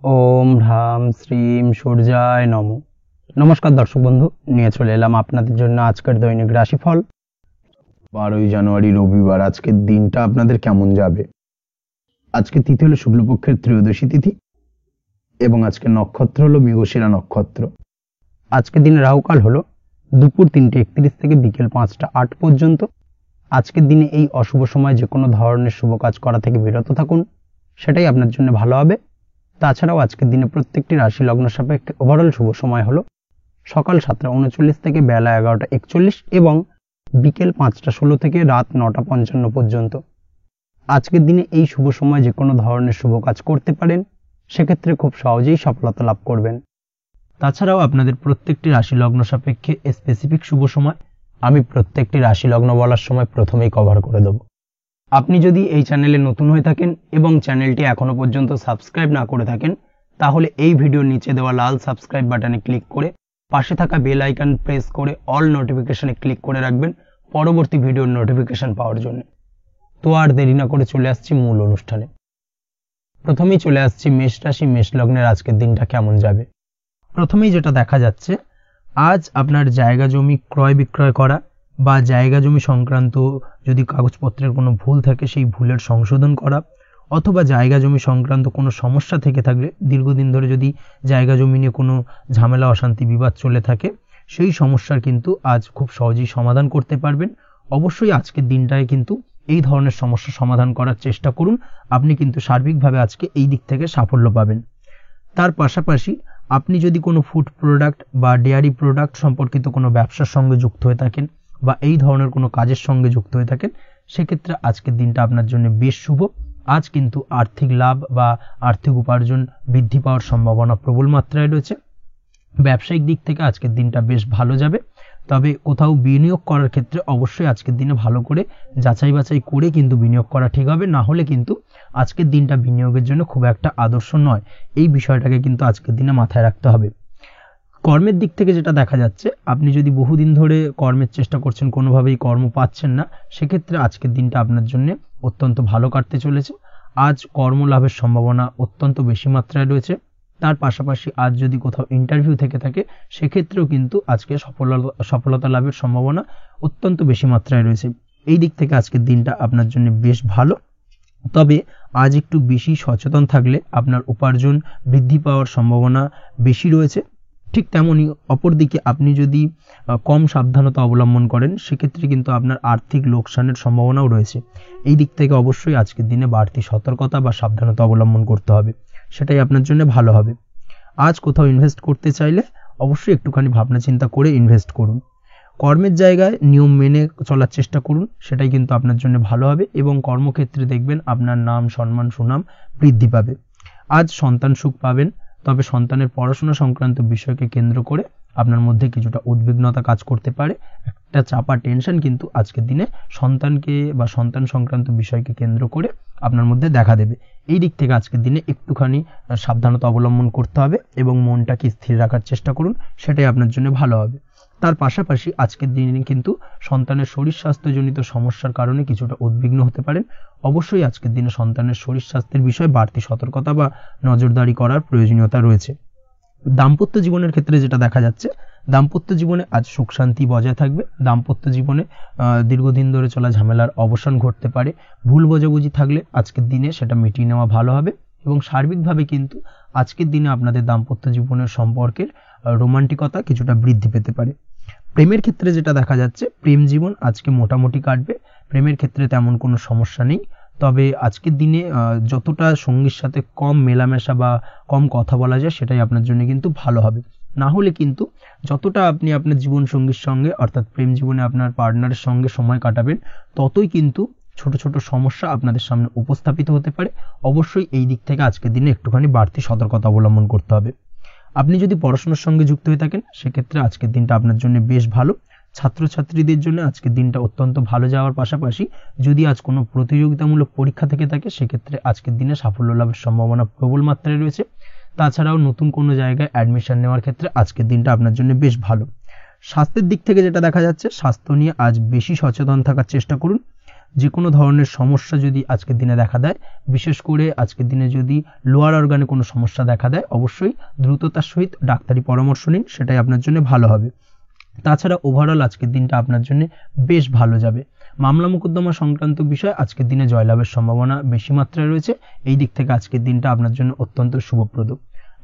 ओम ह्राम श्रीम सूर्याय नमो। नमस्कार दर्शक बंधु, নিয়ে চলে এলাম আপনাদের জন্য আজকের দৈনিক রাশিফল। 12ই জানুয়ারি রবিবার আজকের দিনটা আপনাদের কেমন যাবে। আজকে তিথি হলো শুক্লপক্ষের ত্রয়োদশী তিথি এবং আজকে নক্ষত্র হলো মৃগশিরা নক্ষত্র। আজকের দিনে রাহুকাল হলো দুপুর 3:31 থেকে বিকেল 5টা 8 পর্যন্ত। আজকের দিনে এই অশুভ সময় যে কোনো ধরনের শুভ কাজ করা থেকে বিরত থাকুন, সেটাই আপনার জন্য ভালো হবে। তাছাড়াও আজকের দিনে প্রত্যেকটি রাশি লগ্ন সাপেক্ষে ওভারঅল শুভ সময় হলো সকাল 7টা 39 থেকে বেলা 11টা 41 এবং বিকেল 5টা 16 থেকে রাত 9টা 55 পর্যন্ত। আজকের দিনে এই শুভ সময় যে কোনো ধরনের শুভ কাজ করতে পারেন, সেক্ষেত্রে খুব সহজেই সফলতা লাভ করবেন। তাছাড়াও আপনাদের প্রত্যেকটি রাশি লগ্ন সাপেক্ষে স্পেসিফিক শুভ সময় আমি প্রত্যেকটি রাশি লগ্ন বলার সময় প্রথমেই কভার করে দেব। আপনি যদি এই চ্যানেলে নতুন হয়ে থাকেন এবং চ্যানেলটি এখনো পর্যন্ত সাবস্ক্রাইব না করে থাকেন, তাহলে এই ভিডিওর নিচে দেওয়া লাল সাবস্ক্রাইব বাটনে ক্লিক করে পাশে থাকা বেল আইকন প্রেস করে অল নোটিফিকেশনে ক্লিক করে রাখবেন পরবর্তী ভিডিওর নোটিফিকেশন পাওয়ার জন্য। তো আর দেরি না করে চলে আসছি মূল অনুষ্ঠানে। প্রথমেই চলে আসছি মেষ রাশি মেষ লগ্নের আজকের দিনটা কেমন যাবে। প্রথমেই যেটা দেখা যাচ্ছে, আজ আপনার জায়গা জমি ক্রয় বিক্রয় করা বা জায়গা জমি সংক্রান্ত যদি কাগজপত্রের কোনো ভুল থাকে সেই ভুলের সংশোধন করা, অথবা জায়গা জমি সংক্রান্ত কোনো সমস্যা থেকে থাকলে দীর্ঘদিন ধরে যদি জায়গা জমি নিয়ে কোনো ঝামেলা অশান্তি বিবাদ চলে থাকে, সেই সমস্যার কিন্তু আজ খুব সহজেই সমাধান করতে পারবেন। অবশ্যই আজকের দিনটায় কিন্তু এই ধরনের সমস্যা সমাধান করার চেষ্টা করুন, আপনি কিন্তু সার্বিকভাবে আজকে এই দিক থেকে সাফল্য পাবেন। তার পাশাপাশি আপনি যদি কোনো ফুড প্রোডাক্ট বা ডেয়ারি প্রোডাক্ট সম্পর্কিত কোনো ব্যবসার সঙ্গে যুক্ত হয়ে থাকেন বা এই ধরনের কোনো কাজের সঙ্গে যুক্ত হয়ে থাকেন, সেক্ষেত্রে আজকের দিনটা আপনার জন্য বেশ শুভ। আজ কিন্তু আর্থিক লাভ বা আর্থিক উপার্জন বৃদ্ধি পাওয়ার সম্ভাবনা প্রবল মাত্রায় রয়েছে। ব্যবসায়িক দিক থেকে আজকের দিনটা বেশ ভালো যাবে, তবে কোথাও বিনিয়োগ করার ক্ষেত্রে অবশ্যই আজকের দিনে ভালো করে যাচাই বাছাই করে কিন্তু বিনিয়োগ করা ঠিক হবে, না হলে কিন্তু আজকের দিনটা বিনিয়োগের জন্য খুব একটা আদর্শ নয়। এই বিষয়টাকে কিন্তু আজকের দিনে মাথায় রাখতে হবে। কর্মের দিক থেকে যেটা দেখা যাচ্ছে, আপনি যদি বহুদিন ধরে কর্মের চেষ্টা করছেন, কোনোভাবেই কর্ম পাচ্ছেন না, সেক্ষেত্রে আজকের দিনটা আপনার জন্য অত্যন্ত ভালো কাটতে চলেছে। আজ কর্মলাভের সম্ভাবনা অত্যন্ত বেশি মাত্রায় রয়েছে। তার পাশাপাশি আজ যদি কোথাও ইন্টারভিউ থেকে থাকে, সেক্ষেত্রেও কিন্তু আজকে সফলতা লাভের সম্ভাবনা অত্যন্ত বেশি মাত্রায় রয়েছে। এই দিক থেকে আজকের দিনটা আপনার জন্য বেশ ভালো, তবে আজ একটু বেশি সচেতন থাকলে আপনার উপার্জন বৃদ্ধি পাওয়ার সম্ভাবনা বেশি রয়েছে। ঠিক তেমনই অপরদিকে আপনি যদি কম সাবধানতা অবলম্বন করেন, সেক্ষেত্রে কিন্তু আপনার আর্থিক লোকসানের সম্ভাবনাও রয়েছে। এই দিক থেকে অবশ্যই আজকের দিনে বাড়তি সতর্কতা বা সাবধানতা অবলম্বন করতে হবে, সেটাই আপনার জন্য ভালো হবে। আজ কোথাও ইনভেস্ট করতে চাইলে অবশ্যই একটুখানি ভাবনা চিন্তা করে ইনভেস্ট করুন। কর্মের জায়গায় নিয়ম মেনে চলার চেষ্টা করুন, সেটাই কিন্তু আপনার জন্য ভালো হবে এবং কর্মক্ষেত্রে দেখবেন আপনার নাম সম্মান সুনাম বৃদ্ধি পাবে। আজ সন্তান সুখ পাবেন, তবে সন্তানের পড়াশোনা সংক্রান্ত বিষয়কে কেন্দ্র করে আপনার মধ্যে কিছুটা উদ্বিগ্নতা কাজ করতে পারে। একটা চাপা টেনশন কিন্তু আজকের দিনে সন্তানকে বা সন্তান সংক্রান্ত বিষয়কে কেন্দ্র করে আপনার মধ্যে দেখা দেবে। এই দিক থেকে আজকের দিনে একটুখানি সাবধানতা অবলম্বন করতে হবে এবং মনটাকে স্থির রাখার চেষ্টা করুন, সেটাই আপনার জন্য ভালো হবে। তার পাশাপাশি আজকের দিনে কিন্তু সন্তানের শরীর স্বাস্থ্যজনিত সমস্যার কারণে কিছুটা উদ্বিগ্ন হতে পারেন। অবশ্যই আজকের দিনে সন্তানের শরীর স্বাস্থ্যের বিষয়ে বাড়তি সতর্কতা বা নজরদারি করার প্রয়োজনীয়তা রয়েছে। দাম্পত্য জীবনের ক্ষেত্রে যেটা দেখা যাচ্ছে, দাম্পত্য জীবনে আজ সুখ শান্তি বজায় থাকবে। দাম্পত্য জীবনে দীর্ঘদিন ধরে চলা ঝামেলার অবসান ঘটতে পারে। ভুল বোঝাবুঝি থাকলে আজকের দিনে সেটা মিটিয়ে নেওয়া ভালো হবে এবং সার্বিকভাবে কিন্তু আজকের দিনে আপনাদের দাম্পত্য জীবনের সম্পর্কের রোমান্টিকতা কিছুটা বৃদ্ধি পেতে পারে। প্রেমের ক্ষেত্রে যেটা দেখা যাচ্ছে, প্রেম জীবন আজকে মোটামুটি কাটবে। প্রেমের ক্ষেত্রে তেমন কোনো সমস্যা নেই, তবে আজকের দিনে যতটা সঙ্গীর সাথে কম মেলামেশা বা কম কথা বলা যায়, সেটাই আপনার জন্য কিন্তু ভালো হবে। না হলে কিন্তু যতটা আপনি আপনার জীবন সঙ্গীর সঙ্গে অর্থাৎ প্রেম জীবনে আপনার পার্টনারের সঙ্গে সময় কাটাবেন, ততই কিন্তু ছোট ছোট সমস্যা আপনাদের সামনে উপস্থাপিত হতে পারে। অবশ্যই এই দিক থেকে আজকের দিনে একটুখানি বাড়তি সতর্কতা অবলম্বন করতে হবে। আপনি যদি পড়াশোনার সঙ্গে যুক্ত হয়ে থাকেন, সেক্ষেত্রে আজকের দিনটা আপনার জন্য বেশ ভালো। ছাত্রছাত্রীদের জন্য আজকের দিনটা অত্যন্ত ভালো যাওয়ার পাশাপাশি যদি আজ কোনো প্রতিযোগিতামূলক পরীক্ষা থেকে থাকে, সেক্ষেত্রে আজকের দিনে সাফল্য লাভের সম্ভাবনা প্রবল মাত্রায় রয়েছে। তাছাড়াও নতুন কোনো জায়গায় অ্যাডমিশন নেওয়ার ক্ষেত্রে আজকের দিনটা আপনার জন্য বেশ ভালো। স্বাস্থ্যের দিক থেকে যেটা দেখা যাচ্ছে, স্বাস্থ্য নিয়ে আজ বেশি সচেতন থাকার চেষ্টা করুন। যে কোনো ধরনের সমস্যা যদি আজকের দিনে দেখা দেয়, বিশেষ করে আজকের দিনে যদি লোয়ার অর্গানে কোনো সমস্যা দেখা দেয়, অবশ্যই দ্রুততার সহিত ডাক্তারি পরামর্শ নিন, সেটাই আপনার জন্য ভালো হবে। তাছাড়া ওভারঅল আজকের দিনটা আপনার জন্য বেশ ভালো যাবে। মামলা মোকদ্দমা সংক্রান্ত বিষয় আজকের দিনে জয়লাভের সম্ভাবনা বেশি মাত্রায় রয়েছে। এই দিক থেকে আজকের দিনটা আপনার জন্য অত্যন্ত শুভপ্রদ।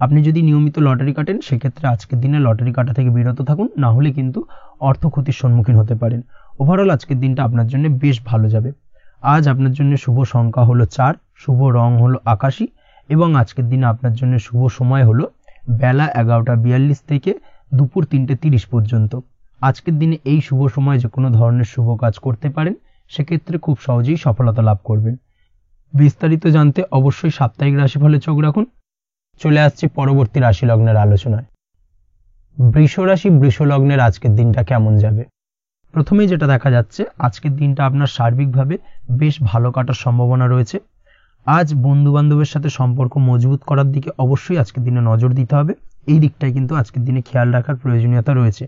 আপনি যদি নিয়মিত লটারি কাটেন, সেক্ষেত্রে আজকের দিনে লটারি কাটা থেকে বিরত থাকুন, না হলে কিন্তু অর্থ ক্ষতির সম্মুখীন হতে পারেন। ওভারঅল আজকের দিনটা আপনার জন্য বেশ ভালো যাবে। আজ আপনার জন্য শুভ সংখ্যা হলো 4, শুভ রং হলো আকাশী, এবং আজকের দিনে আপনার জন্য শুভ সময় হলো বেলা 11:42 থেকে দুপুর 3:30 পর্যন্ত। আজকের দিনে এই শুভ সময় যে কোনো ধরনের শুভ কাজ করতে পারেন, সেক্ষেত্রে খুব সহজেই সফলতা লাভ করবেন। বিস্তারিত জানতে অবশ্যই সাপ্তাহিক রাশিফলে চোখ রাখুন। চলে আসছে পরবর্তী রাশি লগ্নের আলোচনায়। বৃষ রাশি, বৃষ লগ্নের আজকের দিনটা কেমন যাবে? প্রথমেই যেটা দেখা যাচ্ছে, আজকের দিনটা আপনার সার্বিকভাবে বেশ ভালো কাটার সম্ভাবনা রয়েছে। আজ বন্ধু বান্ধবের সাথে সম্পর্ক মজবুত করার দিকে অবশ্যই আজকের দিনে নজর দিতে হবে। এই দিকটাই কিন্তু আজকের দিনে খেয়াল রাখার প্রয়োজনীয়তা রয়েছে।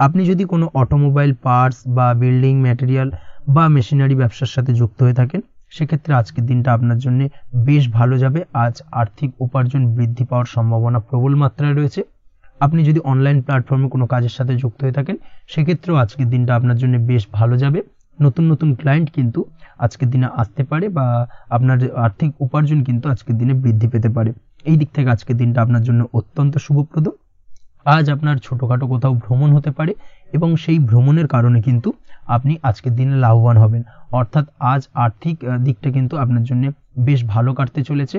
আপনি যদি কোনো অটোমোবাইল পার্টস বা বিল্ডিং ম্যাটেরিয়াল বা মেশিনারি ব্যবসার সাথে যুক্ত হয়ে থাকেন, সেক্ষেত্রে আজকের দিনটা আপনার জন্য বেশ ভালো যাবে। আজ আর্থিক উপার্জন বৃদ্ধি পাওয়ার সম্ভাবনা প্রবল মাত্রায় রয়েছে। আপনি যদি অনলাইন প্ল্যাটফর্মে কোনো কাজের সাথে যুক্ত হয়ে থাকেন, সেক্ষেত্রেও আজকের দিনটা আপনার জন্য বেশ ভালো যাবে। নতুন নতুন ক্লায়েন্ট কিন্তু আজকের দিনে আসতে পারে, বা আপনার আর্থিক উপার্জন কিন্তু আজকের দিনে বৃদ্ধি পেতে পারে। এই দিক থেকে আজকের দিনটা আপনার জন্য অত্যন্ত শুভপ্রদ। আজ আপনার ছোটোখাটো কোথাও ভ্রমণ হতে পারে, এবং সেই ভ্রমণের কারণে কিন্তু আপনি আজকের দিনে লাভবান হবেন। অর্থাৎ আজ আর্থিক দিকটা কিন্তু আপনার জন্য বেশ ভালো কাটতে চলেছে।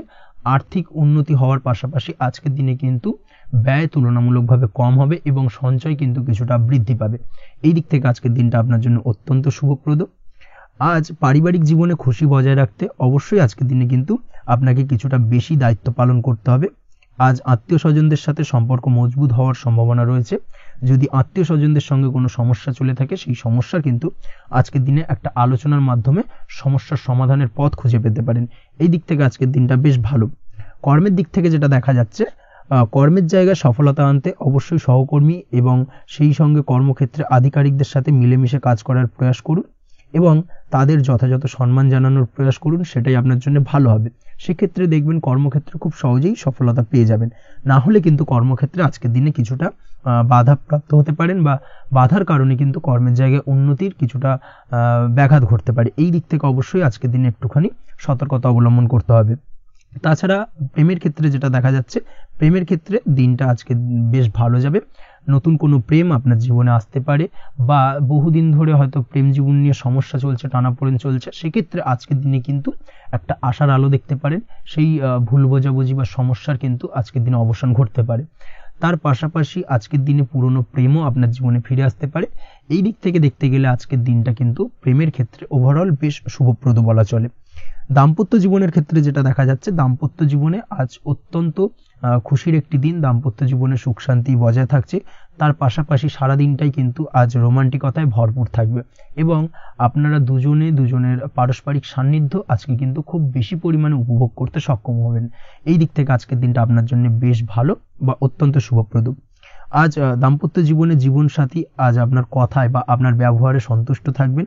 আর্থিক উন্নতি হওয়ার পাশাপাশি আজকের দিনে কিন্তু ব্যয় তুলনামূলকভাবে কম হবে, এবং সঞ্চয় কিন্তু কিছুটা বৃদ্ধি পাবে। এই দিক থেকে আজকের দিনটা আপনার জন্য অত্যন্ত শুভপ্রদ। আজ পারিবারিক জীবনে খুশি বজায় রাখতে অবশ্যই আজকের দিনে কিন্তু আপনাকে কিছুটা বেশি দায়িত্ব পালন করতে হবে। আজ আত্মীয় স্বজনদের সাথে সম্পর্ক মজবুত হওয়ার সম্ভাবনা রয়েছে। যদি আত্মীয় স্বজনদের সঙ্গে কোনো সমস্যা চলে থাকে, সেই সমস্যার কিন্তু আজকের দিনে একটা আলোচনার মাধ্যমে সমস্যার সমাধানের পথ খুঁজে পেতে পারেন। এই দিক থেকে আজকের দিনটা বেশ ভালো। কর্মের দিক থেকে যেটা দেখা যাচ্ছে, কর্মের জায়গায় সফলতা আনতে অবশ্যই সহকর্মী এবং সেই সঙ্গে কর্মক্ষেত্রে আধিকারিকদের সাথে মিলেমিশে কাজ করার প্রয়াস করুন, এবং তাদের যথাযথ সম্মান জানানোর প্রয়াস করুন, সেটাই আপনার জন্য ভালো হবে। সেক্ষেত্রে দেখবেন কর্মক্ষেত্রে খুব সহজেই সফলতা পেয়ে যাবেন। না হলে কিন্তু কর্মক্ষেত্রে আজকের দিনে কিছুটা বাধাপ্রাপ্ত হতে পারেন, বা বাধার কারণে কিন্তু কর্মের জায়গায় উন্নতির কিছুটা ব্যাঘাত ঘটতে পারে। এই দিক থেকে অবশ্যই আজকের দিনে একটুখানি সতর্কতা অবলম্বন করতে হবে। তাছাড়া প্রেমের ক্ষেত্রে যেটা দেখা যাচ্ছে, প্রেমের ক্ষেত্রে দিনটা আজকে বেশ ভালো যাবে। নতুন কোনো প্রেম আপনার জীবনে আসতে পারে, বা বহুদিন ধরে হয়তো প্রেম জীবন নিয়ে সমস্যা চলছে, টানাপোড়েন চলছে, সেক্ষেত্রে আজকের দিনে কিন্তু একটা আশার আলো দেখতে পারেন। সেই ভুল বোঝাবুঝি বা সমস্যার কিন্তু আজকের দিনে অবসান ঘটতে পারে। তার পাশাপাশি আজকের দিনে পুরনো প্রেমও আপনার জীবনে ফিরে আসতে পারে। এই দিক থেকে দেখতে গেলে আজকের দিনটা কিন্তু প্রেমের ক্ষেত্রে ওভারঅল বেশ শুভপ্রদ বলা চলে। দাম্পত্য জীবনের ক্ষেত্রে যেটা দেখা যাচ্ছে, দাম্পত্য জীবনে আজ অত্যন্ত খুশির একটি দিন। দাম্পত্য জীবনে সুখ শান্তি বজায় থাকছে। তার পাশাপাশি সারা দিনটাই কিন্তু আজ রোমান্টিকতায় ভরপুর থাকবে, এবং আপনারা দুজনের পারস্পরিক সান্নিধ্য আজকে কিন্তু খুব বেশি পরিমাণে উপভোগ করতে সক্ষম হবেন। এই দিক থেকে আজকের দিনটা আপনার জন্য বেশ ভালো বা অত্যন্ত শুভপ্রদ। আজ দাম্পত্য জীবনে জীবনসাথী আজ আপনার কথায় বা আপনার ব্যবহারে সন্তুষ্ট থাকবেন।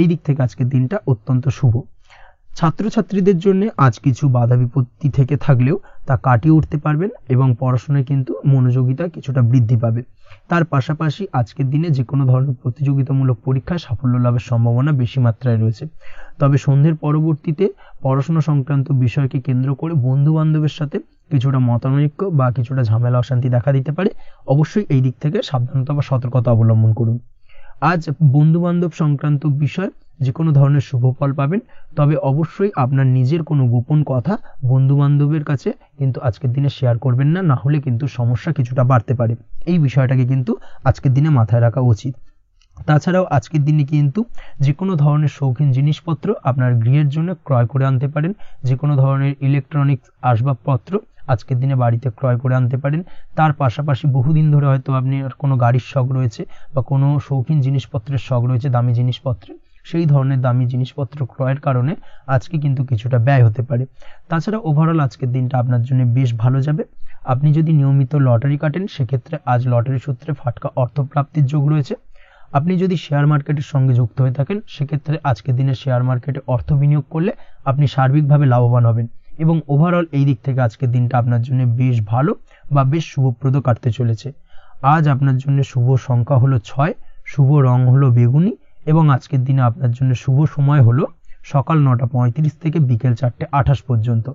এই দিক থেকে আজকের দিনটা অত্যন্ত শুভ। ছাত্রছাত্রীদের জন্য আজ কিছু বাধা বিপত্তি থেকে থাকলেও তা কাটিয়ে উঠতে পারবেন, এবং পড়াশোনায় কিন্তু মনোযোগিতা কিছুটা বৃদ্ধি পাবে। তার পাশাপাশি আজকের দিনে যে কোনো ধরনের প্রতিযোগিতামূলক পরীক্ষায় সাফল্য লাভের সম্ভাবনা বেশি মাত্রায় রয়েছে। তবে সন্ধ্যের পরবর্তীতে পড়াশোনা সংক্রান্ত বিষয়কে কেন্দ্র করে বন্ধু বান্ধবের সাথে কিছুটা মতানৈক্য বা কিছুটা ঝামেলা অশান্তি দেখা দিতে পারে। অবশ্যই এই দিক থেকে সাবধানতা বা সতর্কতা অবলম্বন করুন। আজ বন্ধু বান্ধব সংক্রান্ত বিষয় যে কোনো ধরনের শুভ ফল পাবেন, তবে অবশ্যই আপনার নিজের কোনো গোপন কথা বন্ধু বান্ধবের কাছে কিন্তু আজকের দিনে শেয়ার করবেন না, না হলে কিন্তু সমস্যা কিছুটা বাড়তে পারে। এই বিষয়টাকে কিন্তু আজকের দিনে মাথায় রাখা উচিত। তাছাড়াও আজকের দিনে কিন্তু যে কোনো ধরনের শৌখিন জিনিসপত্র আপনার গৃহের জন্য ক্রয় করে আনতে পারেন। যে কোনো ধরনের ইলেকট্রনিক্স আসবাবপত্র আজকের দিনে বাড়িতে ক্রয় করে আনতে পারেন। তার পাশাপাশি বহুদিন ধরে হয়তো আপনি কোনো গাড়ির শখ রয়েছে, বা কোনো শৌখিন জিনিসপত্রের শখ রয়েছে, দামি জিনিসপত্র, সেই ধরনের দামি জিনিসপত্র ক্রয়ের কারণে আজকে কিন্তু কিছুটা ব্যয় হতে পারে। তাছাড়া ওভারঅল আজকের দিনটা আপনার জন্য বেশ ভালো যাবে। আপনি যদি নিয়মিত লটারি কাটেন, সেক্ষেত্রে আজ লটারি সূত্রে ফাটকা অর্থপ্রাপ্তির যোগ রয়েছে। আপনি যদি শেয়ার মার্কেটের সঙ্গে যুক্ত হয়ে থাকেন সেক্ষেত্রে আজকের দিনে শেয়ার মার্কেটে অর্থ বিনিয়োগ করলে আপনি সার্বিকভাবে লাভবান হবেন এবং ওভারঅল এই দিক থেকে আজকের দিনটা আপনার জন্য বেশ ভালো বা বেশ শুভপ্রদ কাটতে চলেছে। আজ আপনার জন্য শুভ সংখ্যা হলো 6, শুভ রং হলো বেগুনি এবং আজকের দিনে আপনার জন্য শুভ সময় হলো সকাল 9:35 থেকে বিকেল 4:28 পর্যন্ত।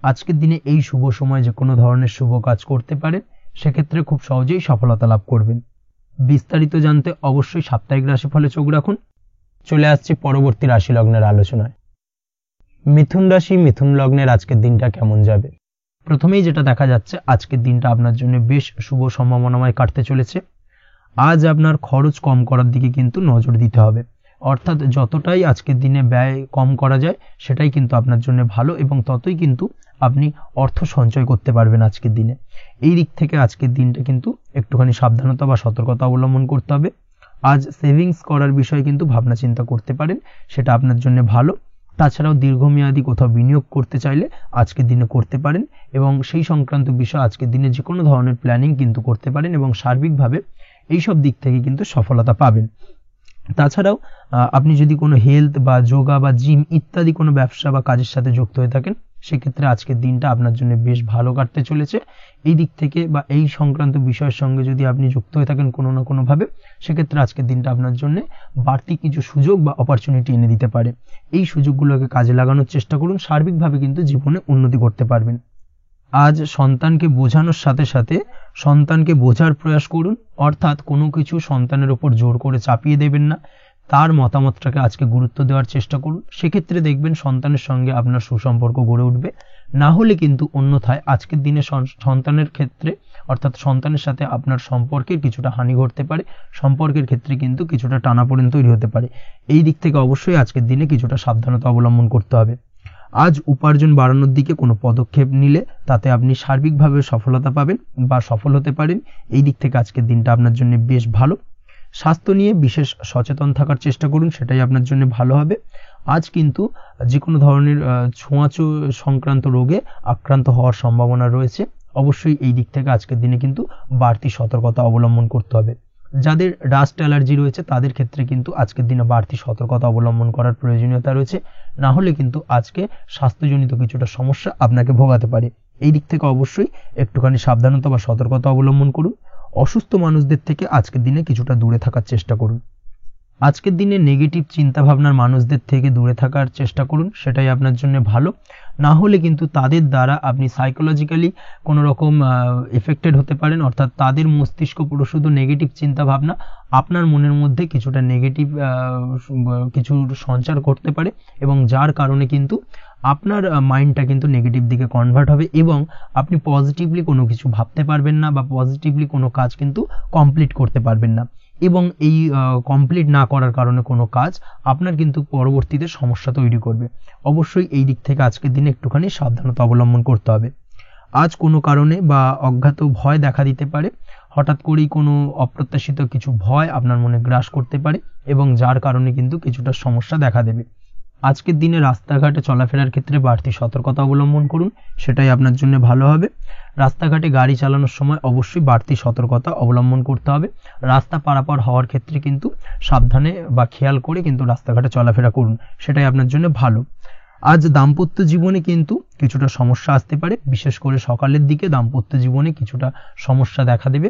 আজকের দিনে এই শুভ সময় যে কোনো ধরনের শুভ কাজ করতে পারেন, সেক্ষেত্রে খুব সহজেই সফলতা লাভ করবেন। বিস্তারিত জানতে অবশ্যই সাপ্তাহিক রাশিফলে চোখ রাখুন। চলে আসছি পরবর্তী রাশি লগ্নের আলোচনায়। মিথুন রাশি, মিথুন লগ্নের আজকের দিনটা কেমন যাবে? প্রথমেই যেটা দেখা যাচ্ছে আজকের দিনটা আপনার জন্য বেশ শুভ সম্ভাবনাময় কাটতে চলেছে। আজ আপনার খরচ কম করার দিকে কিন্তু নজর দিতে হবে, অর্থাৎ যতটাই আজকের দিনে ব্যয় কম করা যায় সেটাই কিন্তু আপনার জন্য ভালো এবং ততই কিন্তু আপনি অর্থ সঞ্চয় করতে পারবেন আজকের দিনে। এই দিক থেকে আজকের দিনটা কিন্তু একটুখানি সাবধানতা বা সতর্কতা অবলম্বন করতে হবে। আজ সেভিংস করার বিষয়ে কিন্তু ভাবনা চিন্তা করতে পারেন, সেটা আপনার জন্য ভালো। তাছাড়াও দীর্ঘমেয়াদী কোথাও বিনিয়োগ করতে চাইলে আজকের দিনে করতে পারেন এবং সেই সংক্রান্ত বিষয় আজকের দিনে যে কোনো ধরনের প্ল্যানিং কিন্তু করতে পারেন এবং সার্বিকভাবে এইসব দিক থেকে কিন্তু সফলতা পাবেন। তাছাড়াও আপনি যদি কোনো হেলথ বা যোগা বা জিম ইত্যাদি কোনো ব্যবসা বা কাজের সাথে যুক্ত হয়ে থাকেন, সেক্ষেত্রে আজকের দিনটা আপনার জন্য বেশ ভালো কাটতে চলেছে। এই দিক থেকে বা এই সংক্রান্ত বিষয়ের সঙ্গে যদি আপনি যুক্ত হয়ে থাকেন কোনো না কোনোভাবে, সেক্ষেত্রে আজকের দিনটা আপনার জন্য বাড়তি কিছু সুযোগ বা অপরচুনিটি এনে দিতে পারে। এই সুযোগগুলোকে কাজে লাগানোর চেষ্টা করুন, সার্বিকভাবে কিন্তু জীবনে উন্নতি করতে পারবেন। আজ সন্তানকে বোঝানোর সাথে সাথে সন্তানকে বোঝার প্রয়াস করুন, অর্থাৎ কোনো কিছু সন্তানের উপর জোর করে চাপিয়ে দেবেন না, তার মতামতটাকে আজকে গুরুত্ব দেওয়ার চেষ্টা করুন। সেক্ষেত্রে দেখবেন সন্তানের সঙ্গে আপনার সুসম্পর্ক গড়ে উঠবে। না হলে কিন্তু অন্যথায় আজকের দিনে সন্তানের ক্ষেত্রে অর্থাৎ সন্তানের সাথে আপনার সম্পর্কের কিছুটা হানি ঘটতে পারে, সম্পর্কের ক্ষেত্রে কিন্তু কিছুটা টানাপোড়েন তৈরি হতে পারে। এই দিক থেকে অবশ্যই আজকের দিনে কিছুটা সাবধানতা অবলম্বন করতে হবে। আজ উপার্জন বাড়ানোর দিকে কোনো পদক্ষেপ নিলে তাতে আপনি সার্বিকভাবে সফলতা পাবেন বা সফল হতে পারেন। এই দিক থেকে আজকের দিনটা আপনার জন্য বেশ ভালো। স্বাস্থ্য নিয়ে বিশেষ সচেতন থাকার চেষ্টা করুন, সেটাই আপনার জন্য ভালো হবে। আজ কিন্তু যে কোনো ধরনের ছোঁয়াচে সংক্রান্ত রোগে আক্রান্ত হওয়ার সম্ভাবনা রয়েছে। অবশ্যই এই দিক থেকে আজকের দিনে কিন্তু বাড়তি সতর্কতা অবলম্বন করতে হবে। যাদের ডাস্ট অ্যালার্জি রয়েছে তাদের ক্ষেত্রে কিন্তু আজকের দিনে বাড়তি সতর্কতা অবলম্বন করার প্রয়োজনীয়তা রয়েছে, না হলে কিন্তু আজকে স্বাস্থ্যজনিত কিছুটা সমস্যা আপনাকে ভোগাতে পারে। এই দিক থেকে অবশ্যই একটুখানি সাবধানতা বা সতর্কতা অবলম্বন করুন। অসুস্থ মানুষদের থেকে আজকের দিনে কিছুটা দূরে থাকার চেষ্টা করুন। আজকের দিনে নেগেটিভ চিন্তাভাবনার মানুষদের থেকে দূরে থাকার চেষ্টা করুন, সেটাই আপনার জন্য ভালো। না হলে কিন্তু তাদের দ্বারা আপনি সাইকোলজিক্যালি কোনো রকম এফেক্টেড হতে পারেন, অর্থাৎ তাদের মস্তিষ্ক পুরো শুধু নেগেটিভ চিন্তাভাবনা আপনার মনের মধ্যে কিছুটা নেগেটিভ কিছু সঞ্চার করতে পারে এবং যার কারণে কিন্তু আপনার মাইন্ডটা কিন্তু নেগেটিভ দিকে কনভার্ট হবে এবং আপনি পজিটিভলি কোনো কিছু ভাবতে পারবেন না বা পজিটিভলি কোনো কাজ কিন্তু কমপ্লিট করতে পারবেন না এবং এই কমপ্লিট না করার কারণে কোনো কাজ আপনার কিন্তু পরবর্তীতে সমস্যা তৈরি করবে। অবশ্যই এই দিক থেকে আজকের দিনে একটুখানি সাবধানতা অবলম্বন করতে হবে। আজ কোনো কারণে বা অজ্ঞাত ভয় দেখা দিতে পারে, হঠাৎ করেই কোনো অপ্রত্যাশিত কিছু ভয় আপনার মনে গ্রাস করতে পারে এবং যার কারণে কিন্তু কিছুটা সমস্যা দেখা দেবে। আজকের দিনে রাস্তাঘাটে চলাফেরার ক্ষেত্রে বাড়তি সতর্কতা অবলম্বন করুন, সেটাই আপনার জন্য ভালো হবে। রাস্তাঘাটে গাড়ি চালানোর সময় অবশ্যই বাড়তি সতর্কতা অবলম্বন করতে হবে। রাস্তা পারাপার হওয়ার ক্ষেত্রে কিন্তু সাবধানে বা খেয়াল করে কিন্তু রাস্তাঘাটে চলাফেরা করুন, সেটাই আপনার জন্য ভালো। আজ দাম্পত্য জীবনে কিন্তু কিছুটা সমস্যা আসতে পারে, বিশেষ করে সকালের দিকে দাম্পত্য জীবনে কিছুটা সমস্যা দেখা দেবে।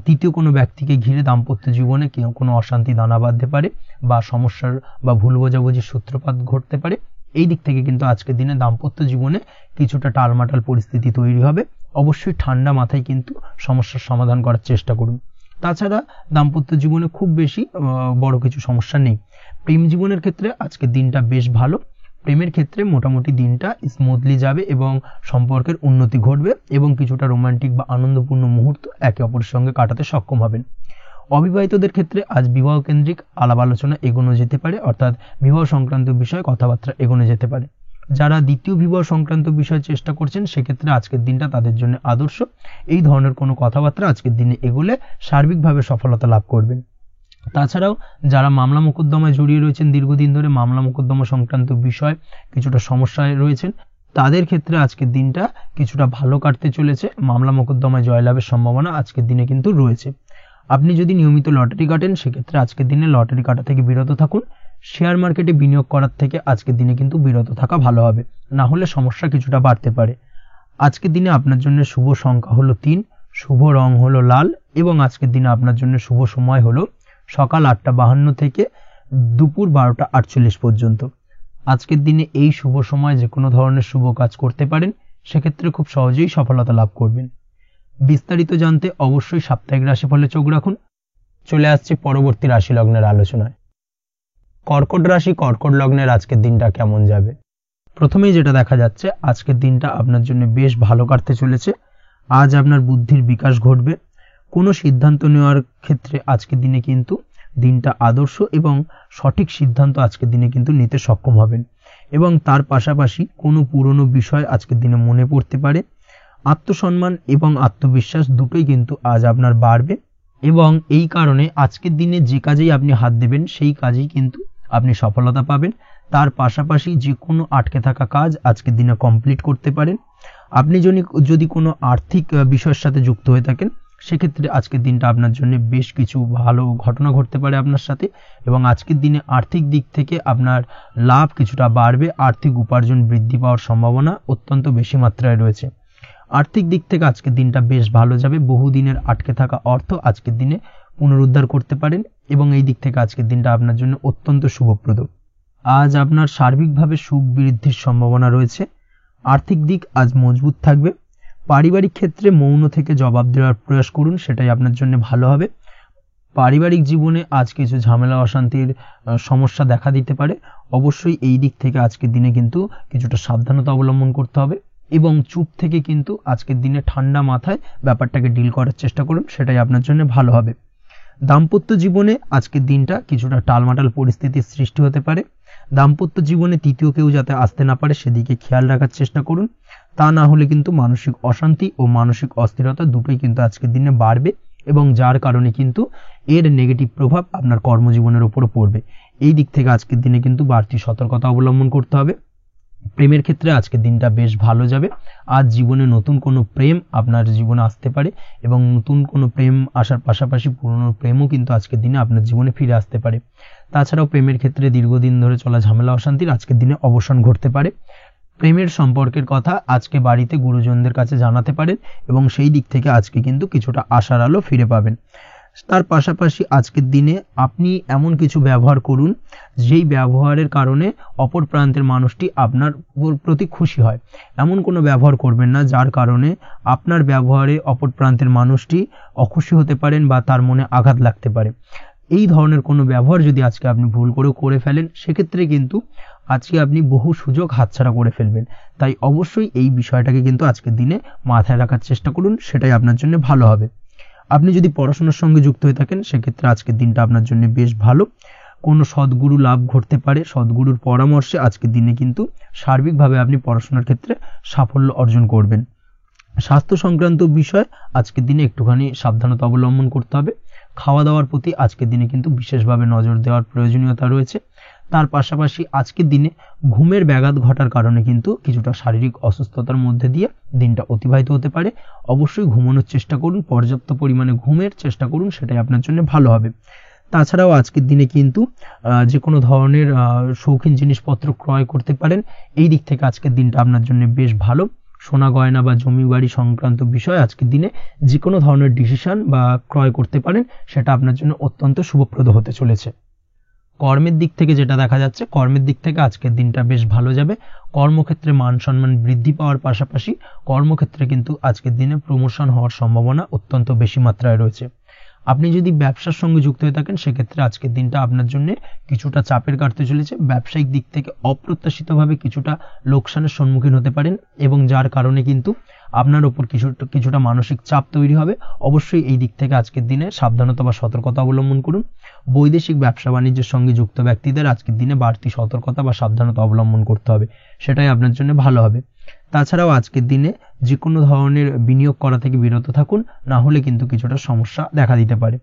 তৃতীয় কোনো ব্যক্তিকে ঘিরে দাম্পত্য জীবনে কোনো অশান্তি দানা বাঁধতে পারে বা সমস্যার বা ভুল বোঝাবুঝির সূত্রপাত ঘটতে পারে। এই দিক থেকে কিন্তু আজকের দিনে দাম্পত্য জীবনে কিছুটা টালমাটাল পরিস্থিতি তৈরি হবে। অবশ্যই ঠান্ডা মাথায় কিন্তু সমস্যার সমাধান করার চেষ্টা করুন। তাছাড়া দাম্পত্য জীবনে খুব বেশি বড় কিছু সমস্যা নেই। প্রেম জীবনের ক্ষেত্রে আজকের দিনটা বেশ ভালো। প্রেমের ক্ষেত্রে মোটামুটি দিনটা স্মুথলি যাবে এবং সম্পর্কের উন্নতি ঘটবে এবং কিছুটা রোমান্টিক বা আনন্দপূর্ণ মুহূর্ত একে অপরের সঙ্গে কাটাতে সক্ষম হবেন। অবিবাহিতদের ক্ষেত্রে আজ বিবাহ কেন্দ্রিক আলাপ আলোচনা এগোনো যেতে পারে, অর্থাৎ বিবাহ সংক্রান্ত বিষয়ে কথাবার্তা এগোনো যেতে পারে। যারা দ্বিতীয় বিবাহ সংক্রান্ত বিষয়ে চেষ্টা করছেন সেক্ষেত্রে আজকের দিনটা তাদের জন্য আদর্শ। এই ধরনের কোনো কথাবার্তা আজকের দিনে এগোলে সার্বিকভাবে সফলতা লাভ করবেন। তাছাড়াও যারা মামলা মোকদ্দমায় জড়িয়ে রয়েছেন, দীর্ঘদিন ধরে মামলা মোকদ্দমা সংক্রান্ত বিষয় কিছুটা সমস্যায় রয়েছেন, তাদের ক্ষেত্রে আজকের দিনটা কিছুটা ভালো কাটতে চলেছে। মামলা মোকদ্দমায় জয়লাভের সম্ভাবনা আজকের দিনে কিন্তু রয়েছে। আপনি যদি নিয়মিত লটারি কাটেন সেক্ষেত্রে আজকের দিনে লটারি কাটা থেকে বিরত থাকুন। শেয়ার মার্কেটে বিনিয়োগ করার থেকে আজকের দিনে কিন্তু বিরত থাকা ভালো হবে, না হলে সমস্যা কিছুটা বাড়তে পারে। আজকের দিনে আপনার জন্য শুভ সংখ্যা হলো 3, শুভ রং হলো লাল এবং আজকের দিনে আপনার জন্য শুভ সময় হলো সকাল 8:52 থেকে দুপুর 12:48 পর্যন্ত। আজকের দিনে এই শুভ সময় যে কোনো ধরনের শুভ কাজ করতে পারেন, সেক্ষেত্রে খুব সহজেই সফলতা লাভ করবেন। বিস্তারিত জানতে অবশ্যই সাপ্তাহিক রাশিফলে চোখ রাখুন। চলে আসছে পরবর্তী রাশি লগ্নের আলোচনায়। কর্কট রাশি, কর্কট লগ্নের আজকের দিনটা কেমন যাবে? প্রথমেই যেটা দেখা যাচ্ছে, আজকের দিনটা আপনার জন্য বেশ ভালো কাটতে চলেছে। আজ আপনার বুদ্ধির বিকাশ ঘটবে। কোনো সিদ্ধান্ত নেওয়ার ক্ষেত্রে আজকের দিনে কিন্তু দিনটা আদর্শ এবং সঠিক সিদ্ধান্ত আজকের দিনে কিন্তু নিতে সক্ষম হবেন এবং তার পাশাপাশি কোনো পুরনো বিষয় আজকের দিনে মনে পড়তে পারে। আত্মসম্মান এবং আত্মবিশ্বাস দুটোই কিন্তু আজ আপনার বাড়বে এবং এই কারণে আজকের দিনে যে কাজেই আপনি হাত দেবেন সেই কাজেই কিন্তু আপনি সফলতা পাবেন। তার পাশাপাশি যে কোনো আটকে থাকা কাজ আজকের দিনে কমপ্লিট করতে পারেন। আপনি যদি কোনো আর্থিক বিষয়ের সাথে যুক্ত হয়ে থাকেন, সেক্ষেত্রে আজকের দিনটা আপনার জন্য বেশ কিছু ভালো ঘটনা ঘটতে পারে আপনার সাথে এবং আজকের দিনে আর্থিক দিক থেকে আপনার লাভ কিছুটা বাড়বে। আর্থিক উপার্জন বৃদ্ধি পাওয়ার সম্ভাবনা অত্যন্ত বেশি মাত্রায় রয়েছে। আর্থিক দিক থেকে আজকের দিনটা বেশ ভালো যাবে। বহুদিনের আটকে থাকা অর্থ আজকের দিনে পুনরুদ্ধার করতে পারেন এবং এই দিক থেকে আজকের দিনটা আপনার জন্য অত্যন্ত শুভপ্রদ। আজ আপনার সার্বিকভাবে সুখ বৃদ্ধির সম্ভাবনা রয়েছে। আর্থিক দিক আজ মজবুত থাকবে। পারিবারিক ক্ষেত্রে মৌন থেকে জবাব দেওয়ার প্রয়াস করুন, সেটাই আপনার জন্য ভালো হবে। পারিবারিক জীবনে আজ কিছু ঝামেলা অশান্তির সমস্যা দেখা দিতে পারে। অবশ্যই এই দিক থেকে আজকের দিনে কিন্তু কিছুটা সাবধানতা অবলম্বন করতে হবে এবং চুপ থেকে কিন্তু আজকের দিনে ঠান্ডা মাথায় ব্যাপারটাকে ডিল করার চেষ্টা করুন, সেটাই আপনার জন্য ভালো হবে। দাম্পত্য জীবনে আজকের দিনটা কিছুটা টালমাটাল পরিস্থিতির সৃষ্টি হতে পারে। দাম্পত্য জীবনে তৃতীয় কেউ যাতে আসতে না পারে সেদিকে খেয়াল রাখার চেষ্টা করুন, তা না হলে কিন্তু মানসিক অশান্তি ও মানসিক অস্থিরতা দুটোই কিন্তু আজকের দিনে বাড়বে এবং যার কারণে কিন্তু এর নেগেটিভ প্রভাব আপনার কর্মজীবনের উপরও পড়বে। এই দিক থেকে আজকের দিনে কিন্তু বাড়তি সতর্কতা অবলম্বন করতে হবে। প্রেমের ক্ষেত্রে আজকের দিনটা বেশ ভালো যাবে। আজ জীবনে নতুন কোনো প্রেম আপনার জীবনে আসতে পারে এবং নতুন কোনো প্রেম আসার পাশাপাশি পুরনো প্রেমও কিন্তু আজকের দিনে আপনার জীবনে ফিরে আসতে পারে। তাছাড়াও প্রেমের ক্ষেত্রে দীর্ঘদিন ধরে চলা ঝামেলা অশান্তির আজকের দিনে অবসান ঘটতে পারে। প্রেমের সম্পর্কের কথা আজকে বাড়িতে গুরুজনদের কাছে জানাতে পারেন এবং সেই দিক থেকে আজকে কিন্তু কিছুটা আশার আলো ফিরে পাবেন। তার পাশাপাশি আজকের দিনে আপনি এমন কিছু ব্যবহার করুন যেই ব্যবহারের কারণে অপর প্রান্তের মানুষটি আপনার প্রতি খুশি হয়। এমন কোনো ব্যবহার করবেন না যার কারণে আপনার ব্যবহারে অপর প্রান্তের মানুষটি অখুশি হতে পারেন বা তার মনে আঘাত লাগতে পারে। এই ধরনের কোনো ব্যবহার যদি আজকে আপনি ভুল করে ফেলেন, সেক্ষেত্রে কিন্তু আজকে আপনি বহু সুযোগ হাতছাড়া করে ফেলবেন। তাই অবশ্যই এই বিষয়টাকে কিন্তু আজকের দিনে মাথায় রাখার চেষ্টা করুন, সেটাই আপনার জন্য ভালো হবে। আপনি যদি পড়াশোনার সঙ্গে যুক্ত হয়ে থাকেন, সেক্ষেত্রে আজকের দিনটা আপনার জন্য বেশ ভালো। কোনো সদ্গুরু লাভ ঘটতে পারে। সদ্গুরুর পরামর্শে আজকের দিনে কিন্তু সার্বিকভাবে আপনি পড়াশোনার ক্ষেত্রে সাফল্য অর্জন করবেন। স্বাস্থ্য সংক্রান্ত বিষয় আজকের দিনে একটুখানি সাবধানতা অবলম্বন করতে হবে। খাওয়া দাওয়ার প্রতি আজকের দিনে কিন্তু বিশেষভাবে নজর দেওয়ার প্রয়োজনীয়তা রয়েছে। তার পাশাপাশি আজকের দিনে ঘুমের ব্যাঘাত ঘটার কারণে কিন্তু কিছুটা শারীরিক অসুস্থতার মধ্যে দিয়ে দিনটা অতিবাহিত হতে পারে। অবশ্যই ঘুমানোর চেষ্টা করুন, পর্যাপ্ত পরিমাণে ঘুমের চেষ্টা করুন, সেটাই আপনার জন্য ভালো হবে। তাছাড়াও আজকের দিনে কিন্তু যে কোনো ধরনের শৌখিন জিনিসপত্র ক্রয় করতে পারেন। এই দিক থেকে আজকের দিনটা আপনার জন্য বেশ ভালো। সোনা গয়না বা জমি বাড়ি সংক্রান্ত বিষয় আজকের দিনে যে কোনো ধরনের ডিসিশন বা ক্রয় করতে পারেন, সেটা আপনার জন্য অত্যন্ত শুভপ্রদ হতে চলেছে। কর্মের দিক থেকে যেটা দেখা যাচ্ছে, কর্মের দিক থেকে আজকের দিনটা বেশ ভালো যাবে। কর্মক্ষেত্রে মান সম্মান বৃদ্ধি পাওয়ার পাশাপাশি কর্মক্ষেত্রে কিন্তু আজকের দিনে প্রমোশন হওয়ার সম্ভাবনা অত্যন্ত বেশি মাত্রায় রয়েছে। আপনি যদি ব্যবসার সঙ্গে যুক্ত হয়ে থাকেন, সেক্ষেত্রে আজকের দিনটা আপনার জন্য কিছুটা চাপের কাটতে চলেছে। ব্যবসায়িক দিক থেকে অপ্রত্যাশিতভাবে কিছুটা লোকসানের সম্মুখীন হতে পারেন এবং যার কারণে কিন্তু আপনার উপর কিছুটা মানসিক চাপ তৈরি হবে। অবশ্যই এই দিক থেকে আজকের দিনে সাবধানতা বা সতর্কতা অবলম্বন করুন। বৈদেশিক ব্যবসা বাণিজ্যের সঙ্গে যুক্ত ব্যক্তিদের আজকের দিনে বাড়তি সতর্কতা বা সাবধানতা অবলম্বন করতে হবে, সেটাই আপনার জন্য ভালো হবে। তাছাড়াও আজকের দিনে যে কোনো ধরনের বিনিয়োগ করা থেকে বিরত থাকুন, না হলে কিন্তু কিছুটা সমস্যা দেখা দিতে পারে।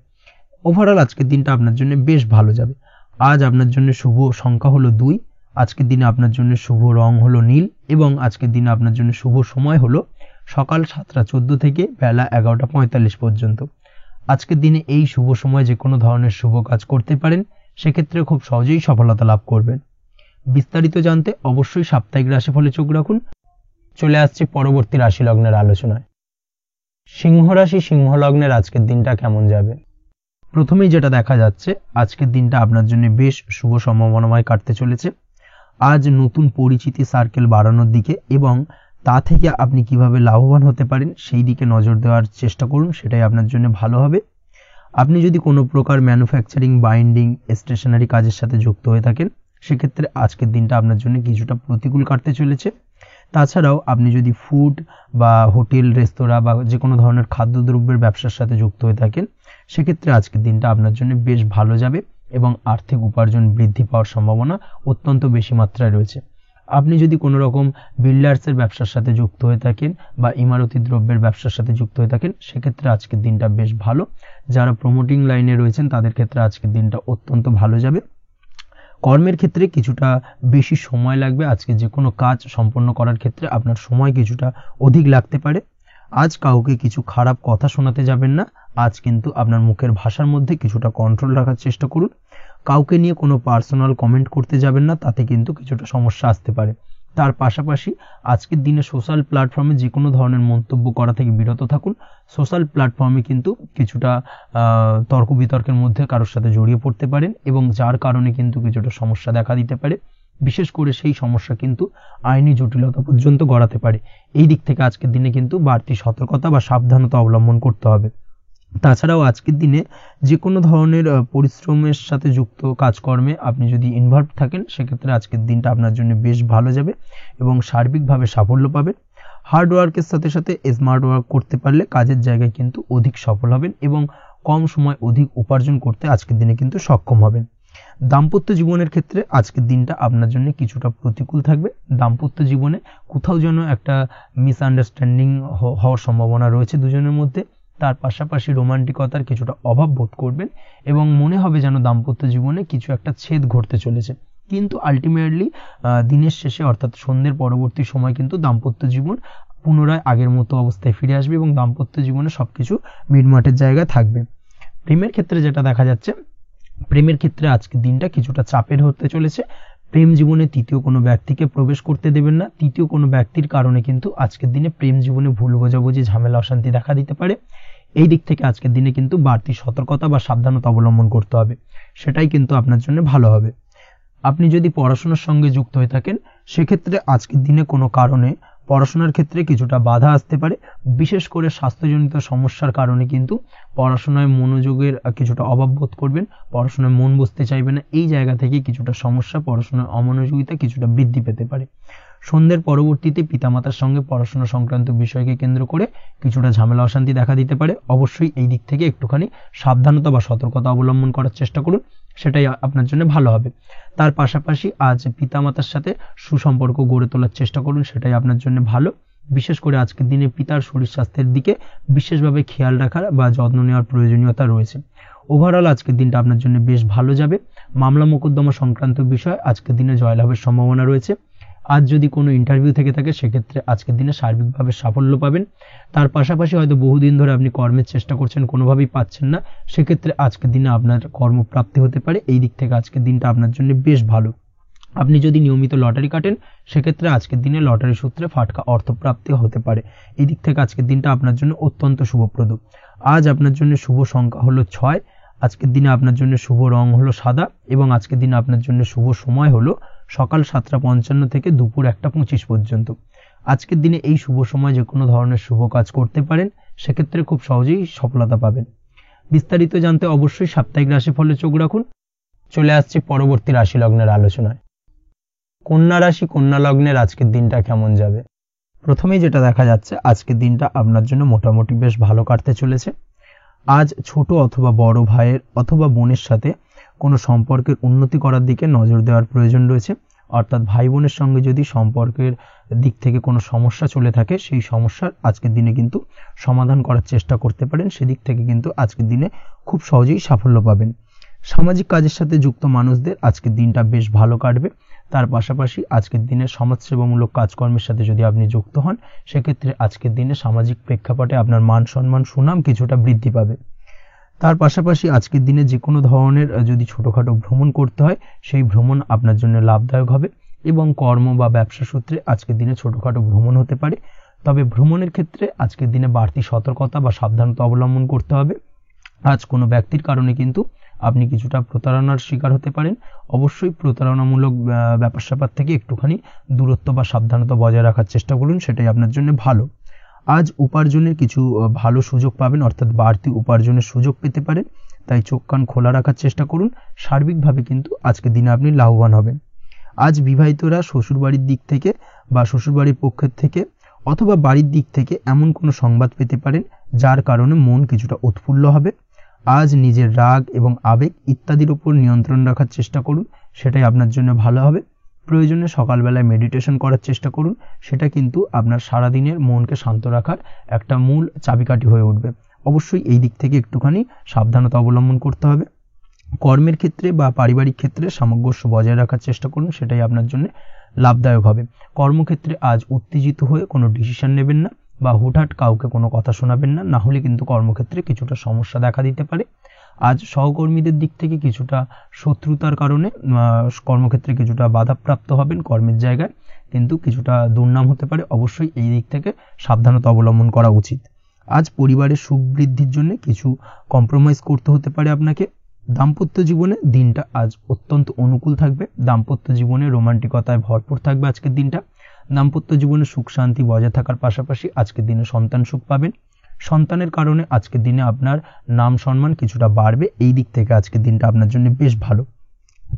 ওভারঅল আজকের দিনটা আপনার জন্য বেশ ভালো যাবে। আজ আপনার জন্য শুভ সংখ্যা হলো 2। আজকের দিনে আপনার জন্য শুভ রং হলো নীল এবং আজকের দিনে আপনার জন্য শুভ সময় হলো সকাল 7:14 থেকে বেলা 11:45 পর্যন্ত। আজকের দিনে এই শুভ সময় যে কোনো ধরনের শুভ কাজ করতে পারেন, সেক্ষেত্রে খুব সহজেই সফলতা লাভ করবেন। বিস্তারিত জানতে অবশ্যই সাপ্তাহিক রাশিফলে চোখ রাখুন। চলে আসছি পরবর্তী রাশি লগ্নের আলোচনায়। সিংহ রাশি সিংহ লগ্নের আজকের দিনটা কেমন যাবে? প্রথমেই যেটা দেখা যাচ্ছে, আজকের দিনটা আপনার জন্য বেশ শুভ সম্ভাবনাময় কাটতে চলেছে। আজ নতুন পরিচিতি সার্কেল বাড়ানোর দিকে এবং তা থেকে আপনি কিভাবে লাভবান হতে পারেন সেই দিকে নজর দেওয়ার চেষ্টা করুন, সেটাই আপনার জন্য ভালো হবে। আপনি যদি কোনো প্রকার ম্যানুফ্যাকচারিং, বাইন্ডিং, স্টেশনারি কাজের সাথে যুক্ত হয়ে থাকেন, সেক্ষেত্রে আজকের দিনটা আপনার জন্য কিছুটা প্রতিকূল কাটতে চলেছে। তাছাড়াও আপনি যদি ফুড বা হোটেল, রেস্তোরাঁ বা যে কোনো ধরনের খাদ্যদ্রব্যের ব্যবসার সাথে যুক্ত হয়ে থাকেন, সেক্ষেত্রে আজকের দিনটা আপনার জন্য বেশ ভালো যাবে এবং আর্থিক উপার্জন বৃদ্ধি পাওয়ার সম্ভাবনা অত্যন্ত বেশি মাত্রায় রয়েছে। আপনি যদি কোনো রকম বিল্ডার্সের ব্যবসার সাথে যুক্ত হয়ে থাকেন বা ইমারতি দ্রব্যের ব্যবসার সাথে যুক্ত হয়ে থাকেন, সেক্ষেত্রে আজকের দিনটা বেশ ভালো। যারা প্রমোটিং লাইনে রয়েছেন তাদের ক্ষেত্রে আজকের দিনটা অত্যন্ত ভালো যাবে। কর্মের ক্ষেত্রে কিছুটা বেশি সময় লাগবে। আজকে যে কোনো কাজ সম্পন্ন করার ক্ষেত্রে আপনার সময় কিছুটা অধিক লাগতে পারে। আজ কাউকে কিছু খারাপ কথা শোনাতে যাবেন না। আজ কিন্তু আপনার মুখের ভাষার মধ্যে কিছুটা কন্ট্রোল রাখার চেষ্টা করুন। কাউকে নিয়ে কোনো পার্সোনাল কমেন্ট করতে যাবেন না, তাতে কিন্তু কিছুটা সমস্যা আসতে পারে। তার পাশাপাশি আজকের দিনে সোশ্যাল প্ল্যাটফর্মে যে কোনো ধরনের মন্তব্য করা থেকে বিরত থাকুন। সোশ্যাল প্ল্যাটফর্মে কিন্তু কিছুটা তর্ক বিতর্কের মধ্যে কারোর সাথে জড়িয়ে পড়তে পারেন এবং যার কারণে কিন্তু কিছুটা সমস্যা দেখা দিতে পারে। বিশেষ করে সেই সমস্যা কিন্তু আইনি জটিলতা পর্যন্ত গড়াতে পারে। এই দিক থেকে আজকের দিনে কিন্তু বাড়তি সতর্কতা বা সাবধানতা অবলম্বন করতে হবে। তাছাড়াও আজকের দিনে যে কোনো ধরনের পরিশ্রমের সাথে যুক্ত কাজকর্মে আপনি যদি ইনভলভ থাকেন, সেক্ষেত্রে আজকের দিনটা আপনার জন্য বেশ ভালো যাবে এবং সার্বিকভাবে সাফল্য পাবেন। হার্ড ওয়ার্কের সাথে সাথে স্মার্ট ওয়ার্ক করতে পারলে কাজের জায়গায় কিন্তু অধিক সফল হবেন এবং কম সময় অধিক উপার্জন করতে আজকের দিনে কিন্তু সক্ষম হবেন। দাম্পত্য জীবনের ক্ষেত্রে আজকের দিনটা আপনার জন্য কিছুটা প্রতিকূল থাকবে। দাম্পত্য জীবনে কোথাও যেন একটা মিসআন্ডারস্ট্যান্ডিং হওয়ার সম্ভাবনা রয়েছে দুজনের মধ্যে। তার পাশাপাশি রোমান্টিকতার কিছুটা অভাব বোধ করবেন এবং মনে হবে যেন দাম্পত্য জীবনে কিছু একটা ছেদ ঘটতে চলেছে। কিন্তু আলটিমেটলি দিনের শেষে অর্থাৎ সন্ধ্যের পরবর্তী সময় কিন্তু দাম্পত্য জীবন পুনরায় আগের মতো অবস্থায় ফিরে আসবে এবং দাম্পত্য জীবনে সবকিছু মিটমাটের জায়গায় থাকবে। প্রেমের ক্ষেত্রে যেটা দেখা যাচ্ছে, প্রেমের ক্ষেত্রে আজকের দিনটা কিছুটা চাপের হতে চলেছে। প্রেম জীবনে তৃতীয় কোনো ব্যক্তিকে প্রবেশ করতে দেবেন না। তৃতীয় কোনো ব্যক্তির কারণে কিন্তু আজকের দিনে প্রেম জীবনে ভুল বোঝাবুঝি, ঝামেলা, অশান্তি দেখা দিতে পারে। এই দিক থেকে আজকের দিনে কিন্তু বাড়তি সতর্কতা বা সাবধানতা অবলম্বন করতে হবে, সেটাই কিন্তু আপনার জন্য ভালো হবে। আপনি যদি পড়াশোনার সঙ্গে যুক্ত হয়ে থাকেন, সেক্ষেত্রে আজকের দিনে কোনো কারণে পড়াশোনার ক্ষেত্রে কিছুটা বাধা আসতে পারে। বিশেষ করে স্বাস্থ্যজনিত সমস্যার কারণে কিন্তু পড়াশোনায় মনোযোগের কিছুটা অভাব বোধ করবেন, পড়াশোনায় মন বসতে চাইবে না। এই জায়গা থেকে কিছুটা সমস্যা, পড়াশোনার অমনোযোগিতা কিছুটা বৃদ্ধি পেতে পারে। সন্ধ্যের পরবর্তীতে পিতামাতার সঙ্গে পড়াশোনা সংক্রান্ত বিষয়কে কেন্দ্র করে কিছুটা ঝামেলা, অশান্তি দেখা দিতে পারে। অবশ্যই এই দিক থেকে একটুখানি সাবধানতা বা সতর্কতা অবলম্বন করার চেষ্টা করুন, সেটাই আপনার জন্য ভালো হবে। তার পাশাপাশি আজ পিতামাতার সাথে সুসম্পর্ক গড়ে তোলার চেষ্টা করুন, সেটাই আপনার জন্য ভালো। বিশেষ করে আজকের দিনে পিতার শরীর স্বাস্থ্যের দিকে বিশেষভাবে খেয়াল রাখার বা যত্ন নেওয়ার প্রয়োজনীয়তা রয়েছে। ওভারঅল আজকের দিনটা আপনার জন্য বেশ ভালো যাবে। মামলা মোকদ্দমা সংক্রান্ত বিষয় আজকের দিনে জয়লাভের সম্ভাবনা রয়েছে। আজ যদি কোনো ইন্টারভিউ থেকে থাকে, সেক্ষেত্রে আজকের দিনে সার্বিকভাবে সাফল্য পাবেন। তার পাশাপাশি হয়তো বহুদিন ধরে আপনি কর্মের চেষ্টা করছেন, কোনোভাবেই পাচ্ছেন না, সেক্ষেত্রে আজকের দিনে আপনার কর্মপ্রাপ্তি হতে পারে। এই দিক থেকে আজকের দিনটা আপনার জন্য বেশ ভালো। আপনি যদি নিয়মিত লটারি কাটেন, সেক্ষেত্রে আজকের দিনে লটারি সূত্রে ফাটকা অর্থপ্রাপ্তি হতে পারে। এই দিক থেকে আজকের দিনটা আপনার জন্য অত্যন্ত শুভপ্রদ। আজ আপনার জন্য শুভ সংখ্যা হলো 6। আজকের দিনে আপনার জন্য শুভ রং হলো সাদা এবং আজকের দিনে আপনার জন্য শুভ সময় হলো সকাল 7:55 থেকে দুপুর 1:25 পর্যন্ত। আজকের দিনে এই শুভ সময় যে কোনো ধরনের শুভ কাজ করতে পারেন, সেক্ষেত্রে খুব সহজেই সফলতা পাবেন। বিস্তারিত জানতে অবশ্যই সাপ্তাহিক রাশিফলে চোখ রাখুন। চলে আসছি পরবর্তী রাশি লগ্নের আলোচনায়। কন্যা রাশি কন্যা লগ্নের আজকের দিনটা কেমন যাবে? প্রথমেই যেটা দেখা যাচ্ছে, আজকের দিনটা আপনার জন্য মোটামুটি বেশ ভালো কাটতে চলেছে। আজ ছোট অথবা বড় ভাইয়ের অথবা বোনের সাথে কোনো সম্পর্কের উন্নতি করার দিকে নজর দেওয়ার প্রয়োজন রয়েছে। অর্থাৎ ভাই বোনের সঙ্গে যদি সম্পর্কের দিক থেকে কোনো সমস্যা চলে থাকে, সেই সমস্যার আজকের দিনে কিন্তু সমাধান করার চেষ্টা করতে পারেন। সেদিক থেকে কিন্তু আজকের দিনে খুব সহজেই সাফল্য পাবেন। সামাজিক কাজের সাথে যুক্ত মানুষদের আজকের দিনটা বেশ ভালো কাটবে। তার পাশাপাশি আজকের দিনে সমাজসেবামূলক কাজকর্মের সাথে যদি আপনি যুক্ত হন, সেক্ষেত্রে আজকের দিনে সামাজিক প্রেক্ষাপটে আপনার মান সম্মান সুনাম কিছুটা বৃদ্ধি পাবে। তার পাশাপাশি আজকের দিনে যে কোনো ধরনের যদি ছোটোখাটো ভ্রমণ করতে হয় সেই ভ্রমণ আপনার জন্য লাভদায়ক হবে, এবং কর্ম বা ব্যবসা সূত্রে আজকের দিনে ছোটোখাটো ভ্রমণ হতে পারে। তবে ভ্রমণের ক্ষেত্রে আজকের দিনে বাড়তি সতর্কতা বা সাবধানতা অবলম্বন করতে হবে। আজ কোনো ব্যক্তির কারণে কিন্তু আপনি কিছুটা প্রতারণার শিকার হতে পারেন। অবশ্যই প্রতারণামূলক ব্যাপার স্যাপার থেকে একটুখানি দূরত্ব বা সাবধানতা বজায় রাখার চেষ্টা করুন, সেটাই আপনার জন্য ভালো। আজ উপার্জনের কিছু ভালো সুযোগ পাবেন, অর্থাৎ বাড়তি উপার্জনের সুযোগ পেতে পারেন, তাই চোখ কান খোলা রাখার চেষ্টা করুন। সার্বিকভাবে কিন্তু আজকের দিনে আপনি লাভবান হবেন। আজ বিবাহিতরা শ্বশুরবাড়ির দিক থেকে বা শ্বশুরবাড়ির পক্ষের থেকে অথবা বাড়ির দিক থেকে এমন কোনো সংবাদ পেতে পারেন যার কারণে মন কিছুটা উৎফুল্ল হবে। আজ নিজের রাগ এবং আবেগ ইত্যাদির উপর নিয়ন্ত্রণ রাখার চেষ্টা করুন, সেটাই আপনার জন্য ভালো হবে। প্রয়োজনে সকালবেলায় মেডিটেশন করার চেষ্টা করুন, সেটা কিন্তু আপনার সারাদিনের মনকে শান্ত রাখার একটা মূল চাবিকাঠি হয়ে উঠবে। অবশ্যই এই দিক থেকে একটুখানি সাবধানতা অবলম্বন করতে হবে। কর্মের ক্ষেত্রে বা পারিবারিক ক্ষেত্রে সামঞ্জস্য বজায় রাখার চেষ্টা করুন, সেটাই আপনার জন্য লাভদায়ক হবে। কর্মক্ষেত্রে আজ উত্তেজিত হয়ে কোনো ডিসিশন নেবেন না বা হুটহাট কাউকে কোনো কথা শোনাবেন না, না হলে কিন্তু কর্মক্ষেত্রে কিছুটা সমস্যা দেখা দিতে পারে। আজ সহকর্মীদের দিক থেকে কিছুটা শত্রুতার কারণে কর্মক্ষেত্রে কিছুটা বাধাপ্রাপ্ত হবেন, কর্মের জায়গায় কিন্তু কিছুটা দুর্নাম হতে পারে। অবশ্যই এই দিক থেকে সাবধানতা অবলম্বন করা উচিত। আজ পরিবারের সুখ বৃদ্ধির জন্য কিছু কম্প্রোমাইজ করতে হতে পারে আপনাকে। দাম্পত্য জীবনে দিনটা আজ অত্যন্ত অনুকূল থাকবে। দাম্পত্য জীবনে রোমান্টিকতায় ভরপুর থাকবে আজকের দিনটা। দাম্পত্য জীবনে সুখ শান্তি বজায় থাকার পাশাপাশি আজকের দিনে সন্তান সুখ পাবেন। সন্তানের কারণে আজকের দিনে আপনার নাম সম্মান কিছুটা বাড়বে, এই দিক থেকে আজকের দিনটা আপনার জন্য বেশ ভালো।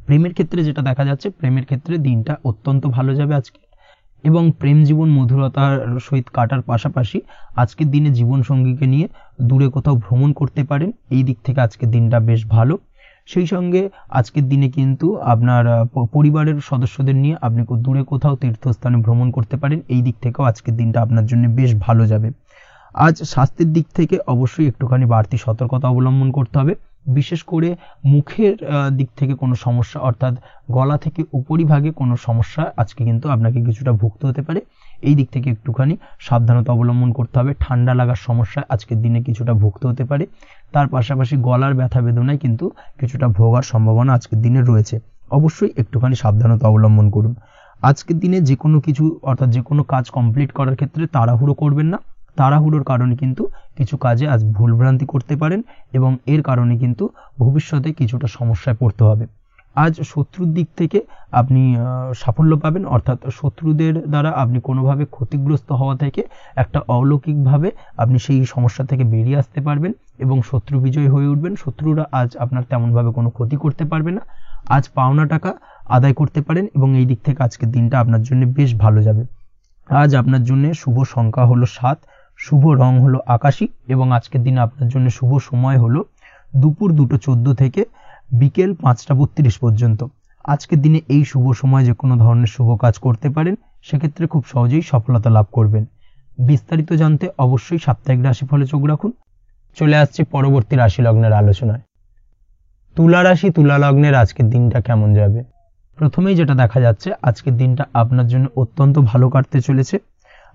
প্রেমের ক্ষেত্রে যেটা দেখা যাচ্ছে, প্রেমের ক্ষেত্রে দিনটা অত্যন্ত ভালো যাবে আজকে, এবং প্রেম জীবন মধুরতার সহিত কাটার পাশাপাশি আজকের দিনে জীবনসঙ্গীকে নিয়ে দূরে কোথাও ভ্রমণ করতে পারেন, এই দিক থেকে আজকের দিনটা বেশ ভালো। সেই সঙ্গে আজকের দিনে কিন্তু আপনার পরিবারের সদস্যদের নিয়ে আপনি দূরে কোথাও তীর্থস্থানে ভ্রমণ করতে পারেন, এই দিক থেকেও আজকের দিনটা আপনার জন্য বেশ ভালো যাবে। আজ স্বাস্থ্যের দিক থেকে অবশ্যই একটুখানি বাড়তি সতর্কতা অবলম্বন করতে হবে। বিশেষ করে মুখের দিক থেকে কোনো সমস্যা, অর্থাৎ গলা থেকে উপরিভাগে কোনো সমস্যা আজকে কিন্তু আপনাকে কিছুটা ভুগতে হতে পারে, এই দিক থেকে একটুখানি সাবধানতা অবলম্বন করতে হবে। ঠান্ডা লাগার সমস্যা আজকের দিনে কিছুটা ভুগতে হতে পারে। তার পাশাপাশি গলার ব্যথা বেদনায় কিন্তু কিছুটা ভোগার সম্ভাবনা আজকের দিনে রয়েছে। অবশ্যই একটুখানি সাবধানতা অবলম্বন করুন। আজকের দিনে যে কোনো কিছু, অর্থাৎ যে কোনো কাজ কমপ্লিট করার ক্ষেত্রে তাড়াহুড়ো করবেন না। তাড়াহুড়োর কারণে কিন্তু কিছু কাজে আজ ভুলভ্রান্তি করতে পারেন, এবং এর কারণে কিন্তু ভবিষ্যতে কিছুটা সমস্যায় পড়তে হবে। আজ শত্রুর দিক থেকে আপনি সাফল্য পাবেন, অর্থাৎ শত্রুদের দ্বারা আপনি কোনোভাবে ক্ষতিগ্রস্ত হওয়া থেকে একটা অলৌকিকভাবে আপনি সেই সমস্যা থেকে বেরিয়ে আসতে পারবেন এবং শত্রু বিজয় হয়ে উঠবেন। শত্রুরা আজ আপনার তেমনভাবে কোনো ক্ষতি করতে পারবে না। আজ পাওনা টাকা আদায় করতে পারেন, এবং এই দিক থেকে আজকের দিনটা আপনার জন্য বেশ ভালো যাবে। আজ আপনার জন্য শুভ সংখ্যা হলো 7, শুভ রং হলো আকাশী, এবং আজকের দিনে আপনার জন্য শুভ সময় হলো দুপুর 2:14 থেকে বিকেল 5:32 পর্যন্ত। আজকের দিনে এই শুভ সময় যে কোনো ধরনের শুভ কাজ করতে পারেন, সেক্ষেত্রে খুব সহজেই সফলতা লাভ করবেন। বিস্তারিত জানতে অবশ্যই সাপ্তাহিক রাশিফলে চোখ রাখুন। চলে আসছে পরবর্তী রাশি লগ্নের আলোচনায়। তুলা রাশি, তুলা লগ্নের আজকের দিনটা কেমন যাবে? প্রথমেই যেটা দেখা যাচ্ছে, আজকের দিনটা আপনার জন্য অত্যন্ত ভালো কাটতে চলেছে।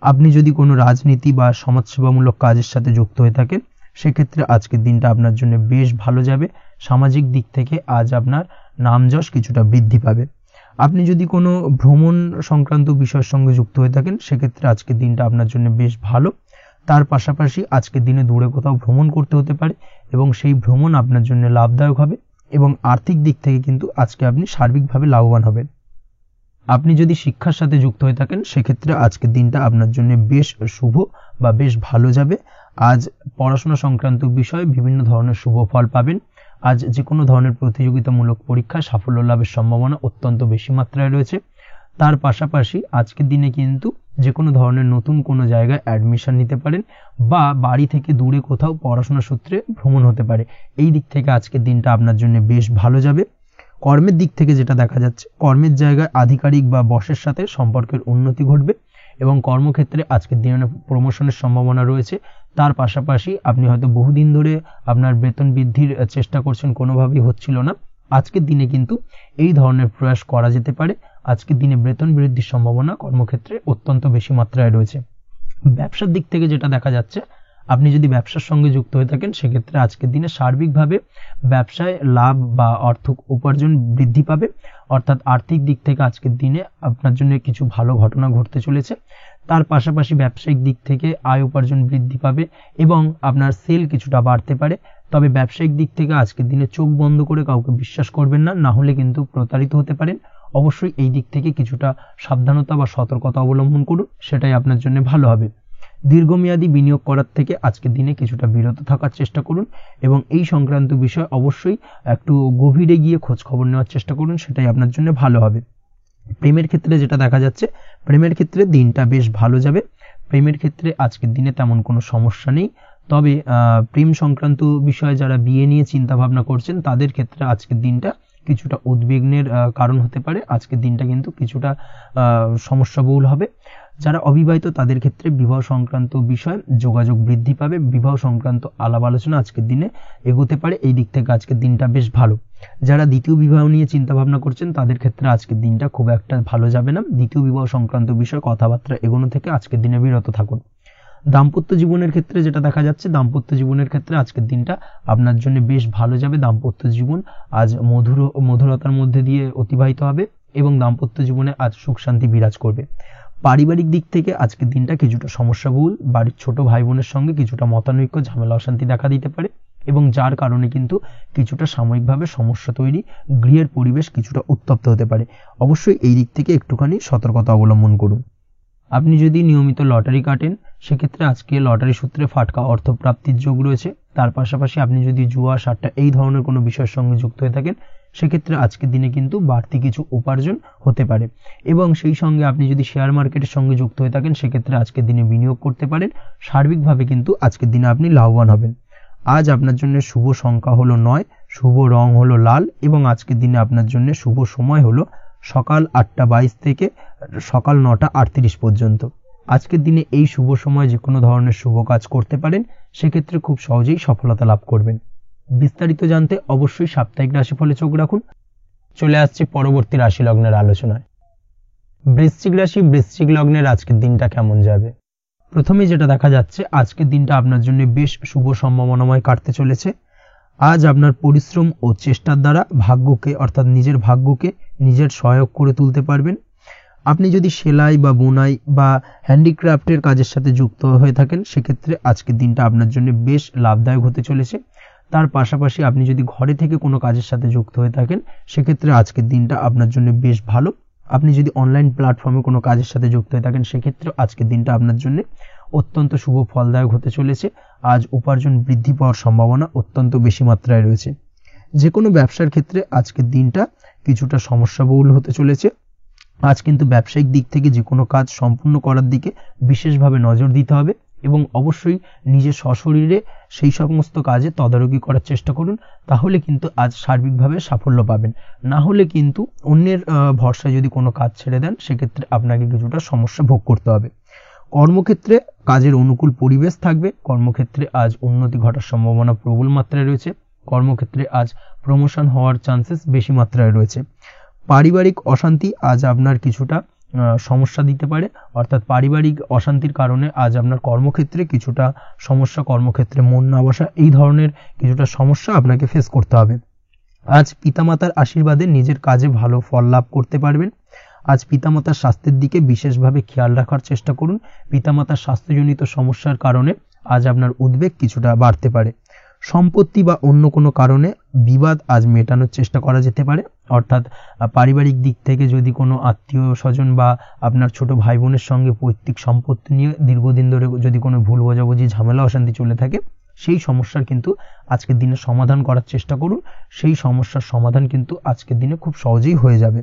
আপনি যদি কোনো রাজনীতি বা সমাজসেবামূলক কাজের সাথে যুক্ত হয়ে থাকেন, সেক্ষেত্রে আজকের দিনটা আপনার জন্য বেশ ভালো যাবে। সামাজিক দিক থেকে আজ আপনার নামযশ কিছুটা বৃদ্ধি পাবে। আপনি যদি কোনো ভ্রমণ সংক্রান্ত বিষয়ের সঙ্গে যুক্ত হয়ে থাকেন, সেক্ষেত্রে আজকের দিনটা আপনার জন্য বেশ ভালো। তার পাশাপাশি আজকের দিনে দূরে কোথাও ভ্রমণ করতে হতে পারে, এবং সেই ভ্রমণ আপনার জন্য লাভদায়ক হবে, এবং আর্থিক দিক থেকে কিন্তু আজকে আপনি সার্বিকভাবে লাভবান হবেন। আপনি যদি শিক্ষার সাথে যুক্ত হয়ে থাকেন, সেক্ষেত্রে আজকের দিনটা আপনার জন্য বেশ শুভ বা বেশ ভালো যাবে। আজ পড়াশোনা সংক্রান্ত বিষয়ে বিভিন্ন ধরনের শুভ ফল পাবেন। আজ যে কোনো ধরনের প্রতিযোগিতামূলক পরীক্ষায় সাফল্য লাভের সম্ভাবনা অত্যন্ত বেশি মাত্রায় রয়েছে। তার পাশাপাশি আজকের দিনে কিন্তু যে কোনো ধরনের নতুন কোনো জায়গায় অ্যাডমিশন নিতে পারেন, বা বাড়ি থেকে দূরে কোথাও পড়াশোনা সূত্রে ভ্রমণ হতে পারে। এই দিক থেকে আজকের দিনটা আপনার জন্য বেশ ভালো যাবে। কর্মের দিক থেকে যেটা দেখা যাচ্ছে, কর্মের জায়গায় আধিকারিক বা বসের সাথে সম্পর্কের উন্নতি ঘটবে, এবং কর্মক্ষেত্রে আজকের দিনে প্রমোশনের সম্ভাবনা রয়েছে। তার পাশাপাশি আপনি হয়তো বহুদিন ধরে আপনার বেতন বৃদ্ধির চেষ্টা করছেন, কোনোভাবেই হচ্ছিল না। আজকের দিনে কিন্তু এই ধরনের প্রয়াস করা যেতে পারে। আজকের দিনে বেতন বৃদ্ধির সম্ভাবনা কর্মক্ষেত্রে অত্যন্ত বেশি মাত্রায় রয়েছে। ব্যবসার দিক থেকে যেটা দেখা যাচ্ছে, আপনি যদি ব্যবসার সঙ্গে যুক্ত হয়ে থাকেন সেক্ষেত্রে আজকের দিনে সার্বিকভাবে ব্যবসায় লাভ বা অর্থ উপার্জন বৃদ্ধি পাবে, অর্থাৎ আর্থিক দিক থেকে আজকের দিনে আপনার জন্য কিছু ভালো ঘটনা ঘটতে চলেছে। তার পাশাপাশি ব্যবসায়িক দিক থেকে আয় উপার্জন বৃদ্ধি পাবে এবং আপনার সেল কিছুটা বাড়তে পারে। তবে ব্যবসায়িক দিক থেকে আজকের দিনে চোখ বন্ধ করে কাউকে বিশ্বাস করবেন না, না হলে কিন্তু প্রতারিত হতে পারেন। অবশ্যই এই দিক থেকে কিছুটা সাবধানতা বা সতর্কতা অবলম্বন করুন, সেটাই আপনার জন্য ভালো হবে। দীর্ঘমেয়াদী বিনিয়োগ করার থেকে আজকের দিনে কিছুটা বিরত থাকার চেষ্টা করুন এবং এই সংক্রান্ত বিষয় অবশ্যই একটু গভীরে গিয়ে খোঁজ খবর নেওয়ার চেষ্টা করুন, সেটাই আপনার জন্য ভালো হবে। প্রেমের ক্ষেত্রে যেটা দেখা যাচ্ছে, প্রেমের ক্ষেত্রে দিনটা বেশ ভালো যাবে। প্রেমের ক্ষেত্রে আজকের দিনে তেমন কোনো সমস্যা নেই। তবে প্রেম সংক্রান্ত বিষয়ে যারা বিয়ে নিয়ে চিন্তা ভাবনা করছেন তাদের ক্ষেত্রে আজকের দিনটা কিছুটা উদ্বিগ্নের কারণ হতে পারে। আজকের দিনটা কিন্তু কিছুটা সমস্যাবহুল হবে। যারা অবিবাহিত তাদের ক্ষেত্রে বিবাহ সংক্রান্ত বিষয় যোগাযোগ বৃদ্ধি পাবে, বিবাহ সংক্রান্ত আলাপ আলোচনা আজকের দিনে এগোতে পারে। এই দিক থেকে আজকের দিনটা বেশ ভালো। যারা দ্বিতীয় বিবাহ নিয়ে চিন্তা ভাবনা করছেন তাদের ক্ষেত্রে আজকের দিনটা খুব একটা ভালো যাবে না। দ্বিতীয় বিবাহ সংক্রান্ত বিষয় কথাবার্তা এগোনো থেকে আজকের দিনে বিরত থাকুন। দাম্পত্য জীবনের ক্ষেত্রে যেটা দেখা যাচ্ছে, দাম্পত্য জীবনের ক্ষেত্রে আজকের দিনটা আপনার জন্য বেশ ভালো যাবে। দাম্পত্য জীবন আজ মধুরতার মধ্যে দিয়ে অতিবাহিত হবে এবং দাম্পত্য জীবনে আজ সুখ শান্তি বিরাজ করবে। পারিবারিক দিক থেকে আজকের দিনটা কিছুটা সমস্যাবহুল। বাড়ির ছোট ভাই বোনের সঙ্গে কিছুটা মতানৈক্য, ঝামেলা অশান্তি দেখা দিতে পারে এবং যার কারণে কিন্তু কিছুটা সাময়িকভাবে সমস্যা তৈরি, গৃহের পরিবেশ কিছুটা উত্তপ্ত হতে পারে। অবশ্যই এই দিক থেকে একটুখানি সতর্কতা অবলম্বন করুন। আপনি যদি নিয়মিত লটারি কাটেন সেক্ষেত্রে আজকে লটারি সূত্রে ফাটকা অর্থপ্রাপ্তির যোগ রয়েছে। তার পাশাপাশি আপনি যদি জুয়া সাট্টা এই ধরনের কোনো বিষয়ের সঙ্গে যুক্ত হয়ে থাকেন সেক্ষেত্রে আজকের দিনে কিন্তু বাড়তি কিছু উপার্জন হতে পারে এবং সেই সঙ্গে আপনি যদি শেয়ার মার্কেটের সঙ্গে যুক্ত হয়ে থাকেন সেক্ষেত্রে আজকের দিনে বিনিয়োগ করতে পারেন। সার্বিকভাবে কিন্তু আজকের দিনে আপনি লাভবান হবেন। আজ আপনার জন্য শুভ সংখ্যা হলো 9, শুভ রং হলো লাল এবং আজকের দিনে আপনার জন্য শুভ সময় হলো সকাল 8:22 থেকে সকাল 9:38 পর্যন্ত। আজকের দিনে এই শুভ সময় যে কোনো ধরনের শুভ কাজ করতে পারেন, সেক্ষেত্রে খুব সহজেই সফলতা লাভ করবেন। বিস্তারিত জানতে অবশ্যই সাপ্তাহিক রাশিফলে চোখ রাখুন। চলে আসছে পরবর্তী রাশি লগ্নের আলোচনায়। বৃশ্চিক রাশি, বৃশ্চিক লগ্নের আজকের দিনটা কেমন যাবে? প্রথমে যেটা দেখা যাচ্ছে, আজকের দিনটা আপনার জন্য বেশ শুভ সম্ভাবনাময় কাটতে চলেছে। আজ আপনার পরিশ্রম ও চেষ্টার দ্বারা ভাগ্যকে অর্থাৎ নিজের ভাগ্যকে নিজের সহায়ক করে তুলতে পারবেন। আপনি যদি সেলাই বা বোনাই বা হ্যান্ডিক্রাফটের কাজের সাথে যুক্ত হয়ে থাকেন সেক্ষেত্রে আজকের দিনটা আপনার জন্য বেশ লাভদায়ক হতে চলেছে। তার পাশাপাশি আপনি যদি ঘরে থেকে কোনো কাজের সাথে যুক্ত হয়ে থাকেন সেক্ষেত্রে আজকের দিনটা আপনার জন্য বেশ ভালো। আপনি যদি অনলাইন প্ল্যাটফর্মে কোনো কাজের সাথে যুক্ত হয়ে থাকেন সেক্ষেত্রে আজকের দিনটা আপনার জন্য অত্যন্ত শুভ ফলদায়ক হতে চলেছে। আজ উপার্জন বৃদ্ধি পাওয়ার সম্ভাবনা অত্যন্ত বেশি মাত্রায় রয়েছে। যে কোনো ব্যবসার ক্ষেত্রে আজকের দিনটা কিছুটা সমস্যাবহুল হতে চলেছে। আজ কিন্তু ব্যবসায়িক দিক থেকে যে কোনো কাজ সম্পূর্ণ করার দিকে বিশেষভাবে নজর দিতে হবে এবং অবশ্যই নিজের সশরীরে সেই সমস্ত কাজে তদারকি করার চেষ্টা করুন, তাহলে কিন্তু আজ সার্বিকভাবে সাফল্য পাবেন। না হলে কিন্তু অন্যের ভরসায় যদি কোনো কাজ ছেড়ে দেন সেক্ষেত্রে আপনাকে কিছুটা সমস্যা ভোগ করতে হবে। কর্মক্ষেত্রে কাজের অনুকূল পরিবেশ থাকবে। কর্মক্ষেত্রে আজ উন্নতি ঘটার সম্ভাবনা প্রবল মাত্রায় রয়েছে। কর্মক্ষেত্রে আজ প্রমোশন হওয়ার চান্সেস বেশি মাত্রায় রয়েছে। পারিবারিক অশান্তি আজ আপনার কিছুটা সমস্যা দিতে পারে, অর্থাৎ পারিবারিক অশান্তির কারণে আজ আপনার কর্মক্ষেত্রে কিছুটা সমস্যা, কর্মক্ষেত্রে মন না বসা, এই ধরনের কিছুটা সমস্যা আপনাকে ফেস করতে হবে। আজ পিতামাতার আশীর্বাদে নিজের কাজে ভালো ফল লাভ করতে পারবেন। আজ পিতামাতার স্বাস্থ্যের দিকে বিশেষভাবে খেয়াল রাখার চেষ্টা করুন। পিতামাতার স্বাস্থ্যজনিত সমস্যার কারণে আজ আপনার উদ্বেগ কিছুটা বাড়তে পারে। সম্পত্তি বা অন্য কোনো কারণে বিবাদ আজ মেটানোর চেষ্টা করা যেতে পারে, অর্থাৎ পারিবারিক দিক থেকে যদি কোনো আত্মীয় স্বজন বা আপনার ছোট ভাই বোনের সঙ্গে পৈতৃক সম্পত্তি নিয়ে দীর্ঘদিন ধরে যদি কোনো ভুল বোঝাবুঝি, ঝামেলা অশান্তি চলে থাকে, সেই সমস্যার কিন্তু আজকের দিনে সমাধান করার চেষ্টা করুন। সেই সমস্যার সমাধান কিন্তু আজকের দিনে খুব সহজেই হয়ে যাবে।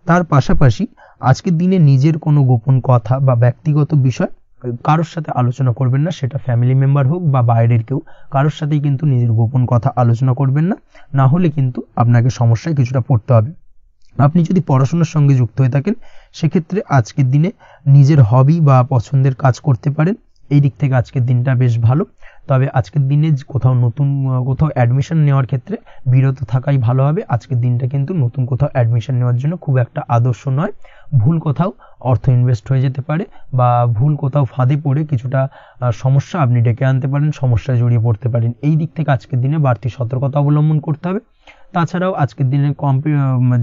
তার পাশাপাশি আজকের দিনে নিজের কোনো গোপন কথা বা ব্যক্তিগত বিষয় কারোর সাথে আলোচনা করবেন না, সেটা ফ্যামিলি মেম্বার হোক বা বাইরের কেউ, কারোর সাথেই কিন্তু নিজের গোপন কথা আলোচনা করবেন না, না হলে কিন্তু আপনাকে সমস্যায় কিছুটা পড়তে হবে। আপনি যদি পড়াশোনার সঙ্গে যুক্ত হয়ে থাকেন সেক্ষেত্রে আজকের দিনে নিজের হবি বা পছন্দের কাজ করতে পারেন এই দিক থেকে আজকের দিনটা বেশ ভালো। তবে আজকের দিনে কোথাও অ্যাডমিশন নেওয়ার ক্ষেত্রে বিরত থাকাই ভালো হবে। আজকের দিনটা কিন্তু নতুন কোথাও অ্যাডমিশন নেওয়ার জন্য খুব একটা আদর্শ নয়। ভুল কোথাও অর্থ ইনভেস্ট হয়ে যেতে পারে বা ভুল কোথাও ফাঁদে পড়ে কিছুটা সমস্যা আপনি ডেকে আনতে পারেন, সমস্যায় জড়িয়ে পড়তে পারেন। এই দিক থেকে আজকের দিনে বাড়তি সতর্কতা অবলম্বন করতে হবে। তাছাড়াও আজকের দিনে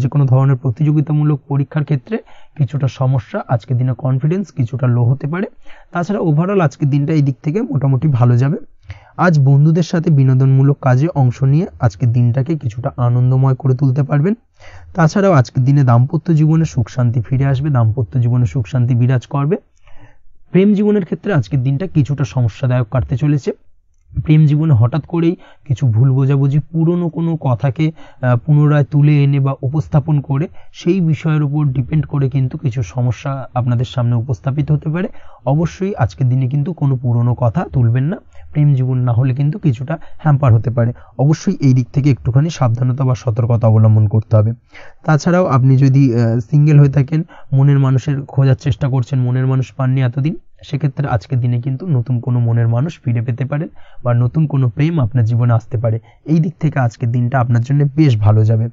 যে কোনো ধরনের প্রতিযোগিতামূলক পরীক্ষার ক্ষেত্রে কিছুটা সমস্যা, আজকের দিনে কনফিডেন্স কিছুটা লো হতে পারে। তাছাড়া ওভারঅল আজকের দিনটা এই দিক থেকে মোটামুটি ভালো যাবে। আজ বন্ধুদের সাথে বিনোদনমূলক কাজে অংশ নিয়ে আজকের দিনটাকে কিছুটা আনন্দময় করে তুলতে পারবেন। তাছাড়াও আজকের দিনে দাম্পত্য জীবনে সুখ শান্তি ফিরে আসবে, দাম্পত্য জীবনে সুখ শান্তি বিরাজ করবে। প্রেম জীবনের ক্ষেত্রে আজকের দিনটা কিছুটা সমস্যাদায়ক কাটতে চলেছে। প্রেম জীবনে হঠাৎ করেই কিছু ভুল বোঝাবুঝি, পুরনো কোনো কথাকে পুনরায় তুলে এনে বা উপস্থাপন করে সেই বিষয়ের উপর ডিপেন্ড করে কিন্তু কিছু সমস্যা আপনাদের সামনে উপস্থাপিত হতে পারে। অবশ্যই আজকের দিনে কিন্তু কোনো পুরনো কথা তুলবেন না, প্রেম জীবন না হলে কিন্তু কিছুটা হ্যাম্পার হতে পারে। অবশ্যই এই দিক থেকে একটুখানি সাবধানতা বা সতর্কতা অবলম্বন করতে হবে। তাছাড়াও আপনি যদি সিঙ্গেল হয়ে থাকেন, মনের মানুষের খোঁজার চেষ্টা করছেন, মনের মানুষ পাননি এতদিন, সেক্ষেত্রে আজকের দিনে কিন্তু নতুন কোনো মনের মানুষ ফিরে পেতে পারেন বা নতুন কোনো প্রেম আপনার জীবনে আসতে পারে। এই দিক থেকে আজকের দিনটা আপনার জন্য বেশ ভালো যাবে।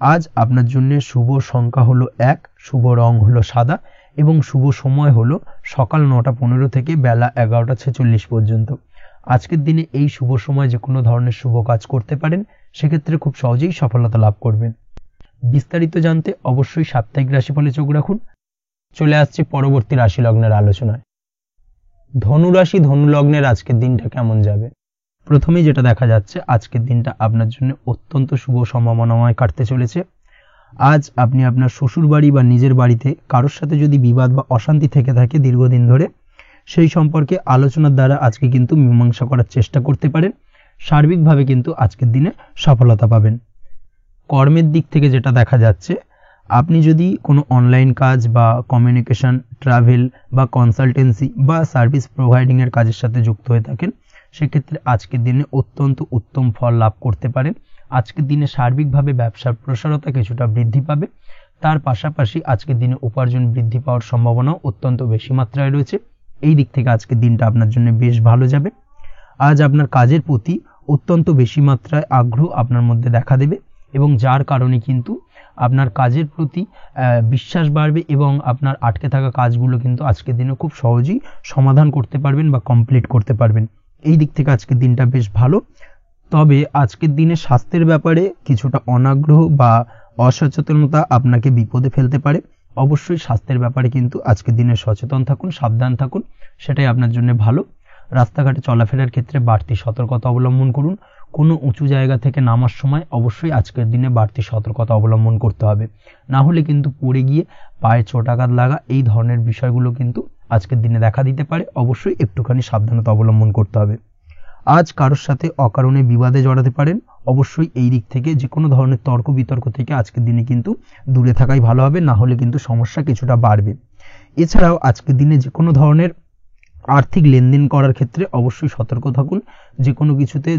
আজ আপনার জন্য শুভ সংখ্যা হলো 1, শুভ রং হলো সাদা এবং শুভ সময় হলো সকাল 9:15 থেকে বেলা 11:46 পর্যন্ত। আজকের দিনে এই শুভ সময় যে কোনো ধরনের শুভ কাজ করতে পারেন, সেক্ষেত্রে খুব সহজেই সফলতা লাভ করবেন। বিস্তারিত জানতে অবশ্যই সাপ্তাহিক রাশিফলে চোখ রাখুন। চলে আসছে পরবর্তী রাশি লগ্নের আলোচনায়। ধনুরাশি ধনু লগ্নের আজকের দিনটা কেমন যাবে? প্রথমেই যেটা দেখা যাচ্ছে, আজকের দিনটা আপনার জন্য অত্যন্ত শুভ সম্ভাবনাময় কাটতে চলেছে। আজ আপনি আপনার শ্বশুর বাড়ি বা নিজের বাড়িতে কারোর সাথে যদি বিবাদ বা অশান্তি থেকে থাকে দীর্ঘদিন ধরে, সেই সম্পর্কে আলোচনার দ্বারা আজকে কিন্তু মীমাংসা করার চেষ্টা করতে পারেন। সার্বিকভাবে কিন্তু আজকের দিনে সফলতা পাবেন। কর্মের দিক থেকে যেটা দেখা যাচ্ছে, আপনি যদি কোনো অনলাইন কাজ বা কমিউনিকেশন, ট্রাভেল বা কনসালটেন্সি বা সার্ভিস প্রোভাইডিংয়ের কাজের সাথে যুক্ত হয়ে থাকেন, সেক্ষেত্রে আজকের দিনে অত্যন্ত উত্তম ফল লাভ করতে পারেন। আজকের দিনে সার্বিকভাবে ব্যবসার প্রসারতা কিছুটা বৃদ্ধি পাবে। তার পাশাপাশি আজকের দিনে উপার্জন বৃদ্ধি পাওয়ার সম্ভাবনাও অত্যন্ত বেশি মাত্রায় রয়েছে। এই দিক থেকে আজকের দিনটা আপনার জন্য বেশ ভালো যাবে। আজ আপনার কাজের প্রতি অত্যন্ত বেশি মাত্রায় আগ্রহ আপনার মধ্যে দেখা দেবে এবং যার কারণে কিন্তু আপনার কাজের প্রতি বিশ্বাস বাড়বে এবং আপনার আটকে থাকা কাজগুলো কিন্তু আজকের দিনে খুব সহজেই সমাধান করতে পারবেন বা কমপ্লিট করতে পারবেন। এই দিক থেকে আজকের দিনটা বেশ ভালো। তবে আজকের দিনে স্বাস্থ্যের ব্যাপারে কিছুটা অনাগ্রহ বা অসচেতনতা আপনাকে বিপদে ফেলতে পারে। অবশ্যই স্বাস্থ্যের ব্যাপারে কিন্তু আজকের দিনে সচেতন থাকুন, সাবধান থাকুন, সেটাই আপনার জন্য ভালো। রাস্তাঘাটে চলাফেরার ক্ষেত্রে বাড়তি সতর্কতা অবলম্বন করুন। কোনো উঁচু জায়গা থেকে নামার সময় অবশ্যই আজকের দিনে বাড়তি সতর্কতা অবলম্বন করতে হবে, না হলে কিন্তু পড়ে গিয়ে পায়ে চোটাঘাত লাগা এই ধরনের বিষয়গুলো কিন্তু আজকের দিনে দেখা দিতে পারে। অবশ্যই একটুখানি সাবধানতা অবলম্বন করতে হবে। আজ কারোর সাথে অকারণে বিবাদে জড়াতে পারেন। অবশ্যই এই দিক থেকে যে কোনো ধরনের তর্ক বিতর্ক থেকে আজকের দিনে কিন্তু দূরে থাকাই ভালো হবে, না হলে কিন্তু সমস্যা কিছুটা বাড়বে। এছাড়াও আজকের দিনে যে কোনো ধরনের আর্থিক লেনদেন করার ক্ষেত্রে অবশ্যই সতর্ক থাকুন। যে কোনো কিছুতে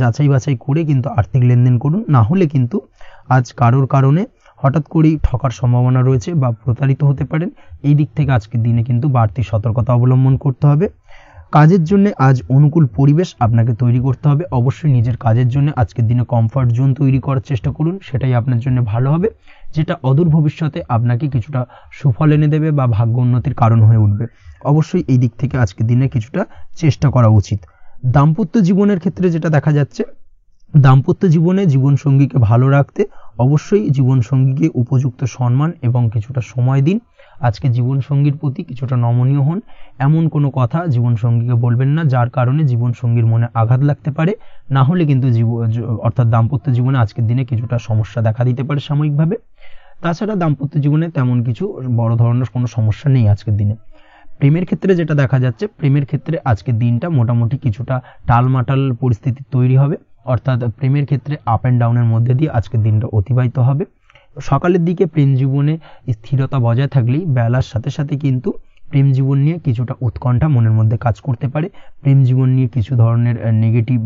যাচাই বাছাই করে কিন্তু আর্থিক লেনদেন করুন, না হলে কিন্তু আজ কারোর কারণে হঠাৎ করেই ঠকার সম্ভাবনা রয়েছে বা প্রতারিত হতে পারেন। এই দিক থেকে আজকের দিনে কিন্তু বাড়তি সতর্কতা অবলম্বন করতে হবে। কাজের জন্য আজ অনুকূল পরিবেশ আপনাকে তৈরি করতে হবে। অবশ্যই নিজের কাজের জন্য আজকের দিনে কমফর্ট জোন তৈরি করার চেষ্টা করুন, সেটাই আপনার জন্য ভালো হবে, যেটা অদূর ভবিষ্যতে আপনাকে কিছুটা সুফল এনে দেবে বা ভাগ্য উন্নতির কারণ হয়ে উঠবে। অবশ্যই এই দিক থেকে আজকের দিনে কিছুটা চেষ্টা করা উচিত। দাম্পত্য জীবনের ক্ষেত্রে যেটা দেখা যাচ্ছে, দাম্পত্য জীবনে জীবনসঙ্গীকে ভালো রাখতে অবশ্যই জীবনসঙ্গীকে উপযুক্ত সম্মান এবং কিছুটা সময় দিন। আজকে জীবনসঙ্গীর প্রতি কিছুটা নমনীয় হন। এমন কোনো কথা জীবনসঙ্গীকে বলবেন না যার কারণে জীবনসঙ্গীর মনে আঘাত লাগতে পারে, না হলে কিন্তু অর্থাৎ দাম্পত্য জীবনে আজকের দিনে কিছুটা সমস্যা দেখা দিতে পারে সাময়িকভাবে। তাছাড়া দাম্পত্য জীবনে তেমন কিছু বড় ধরনের কোনো সমস্যা নেই আজকের দিনে। প্রেমের ক্ষেত্রে যেটা দেখা যাচ্ছে, প্রেমের ক্ষেত্রে আজকের দিনটা মোটামুটি কিছুটা টালমাটাল পরিস্থিতি তৈরি হবে, অর্থাৎ প্রেমের ক্ষেত্রে আপ অ্যান্ড ডাউনের মধ্যে দিয়ে আজকের দিনটা অতিবাহিত হবে। সকালের দিকে প্রেম জীবনে স্থিরতা বজায় থাকলেই বেলার সাথে সাথে কিন্তু প্রেম জীবন নিয়ে কিছুটা উৎকণ্ঠা মনের মধ্যে কাজ করতে পারে। প্রেম জীবন নিয়ে কিছু ধরনের নেগেটিভ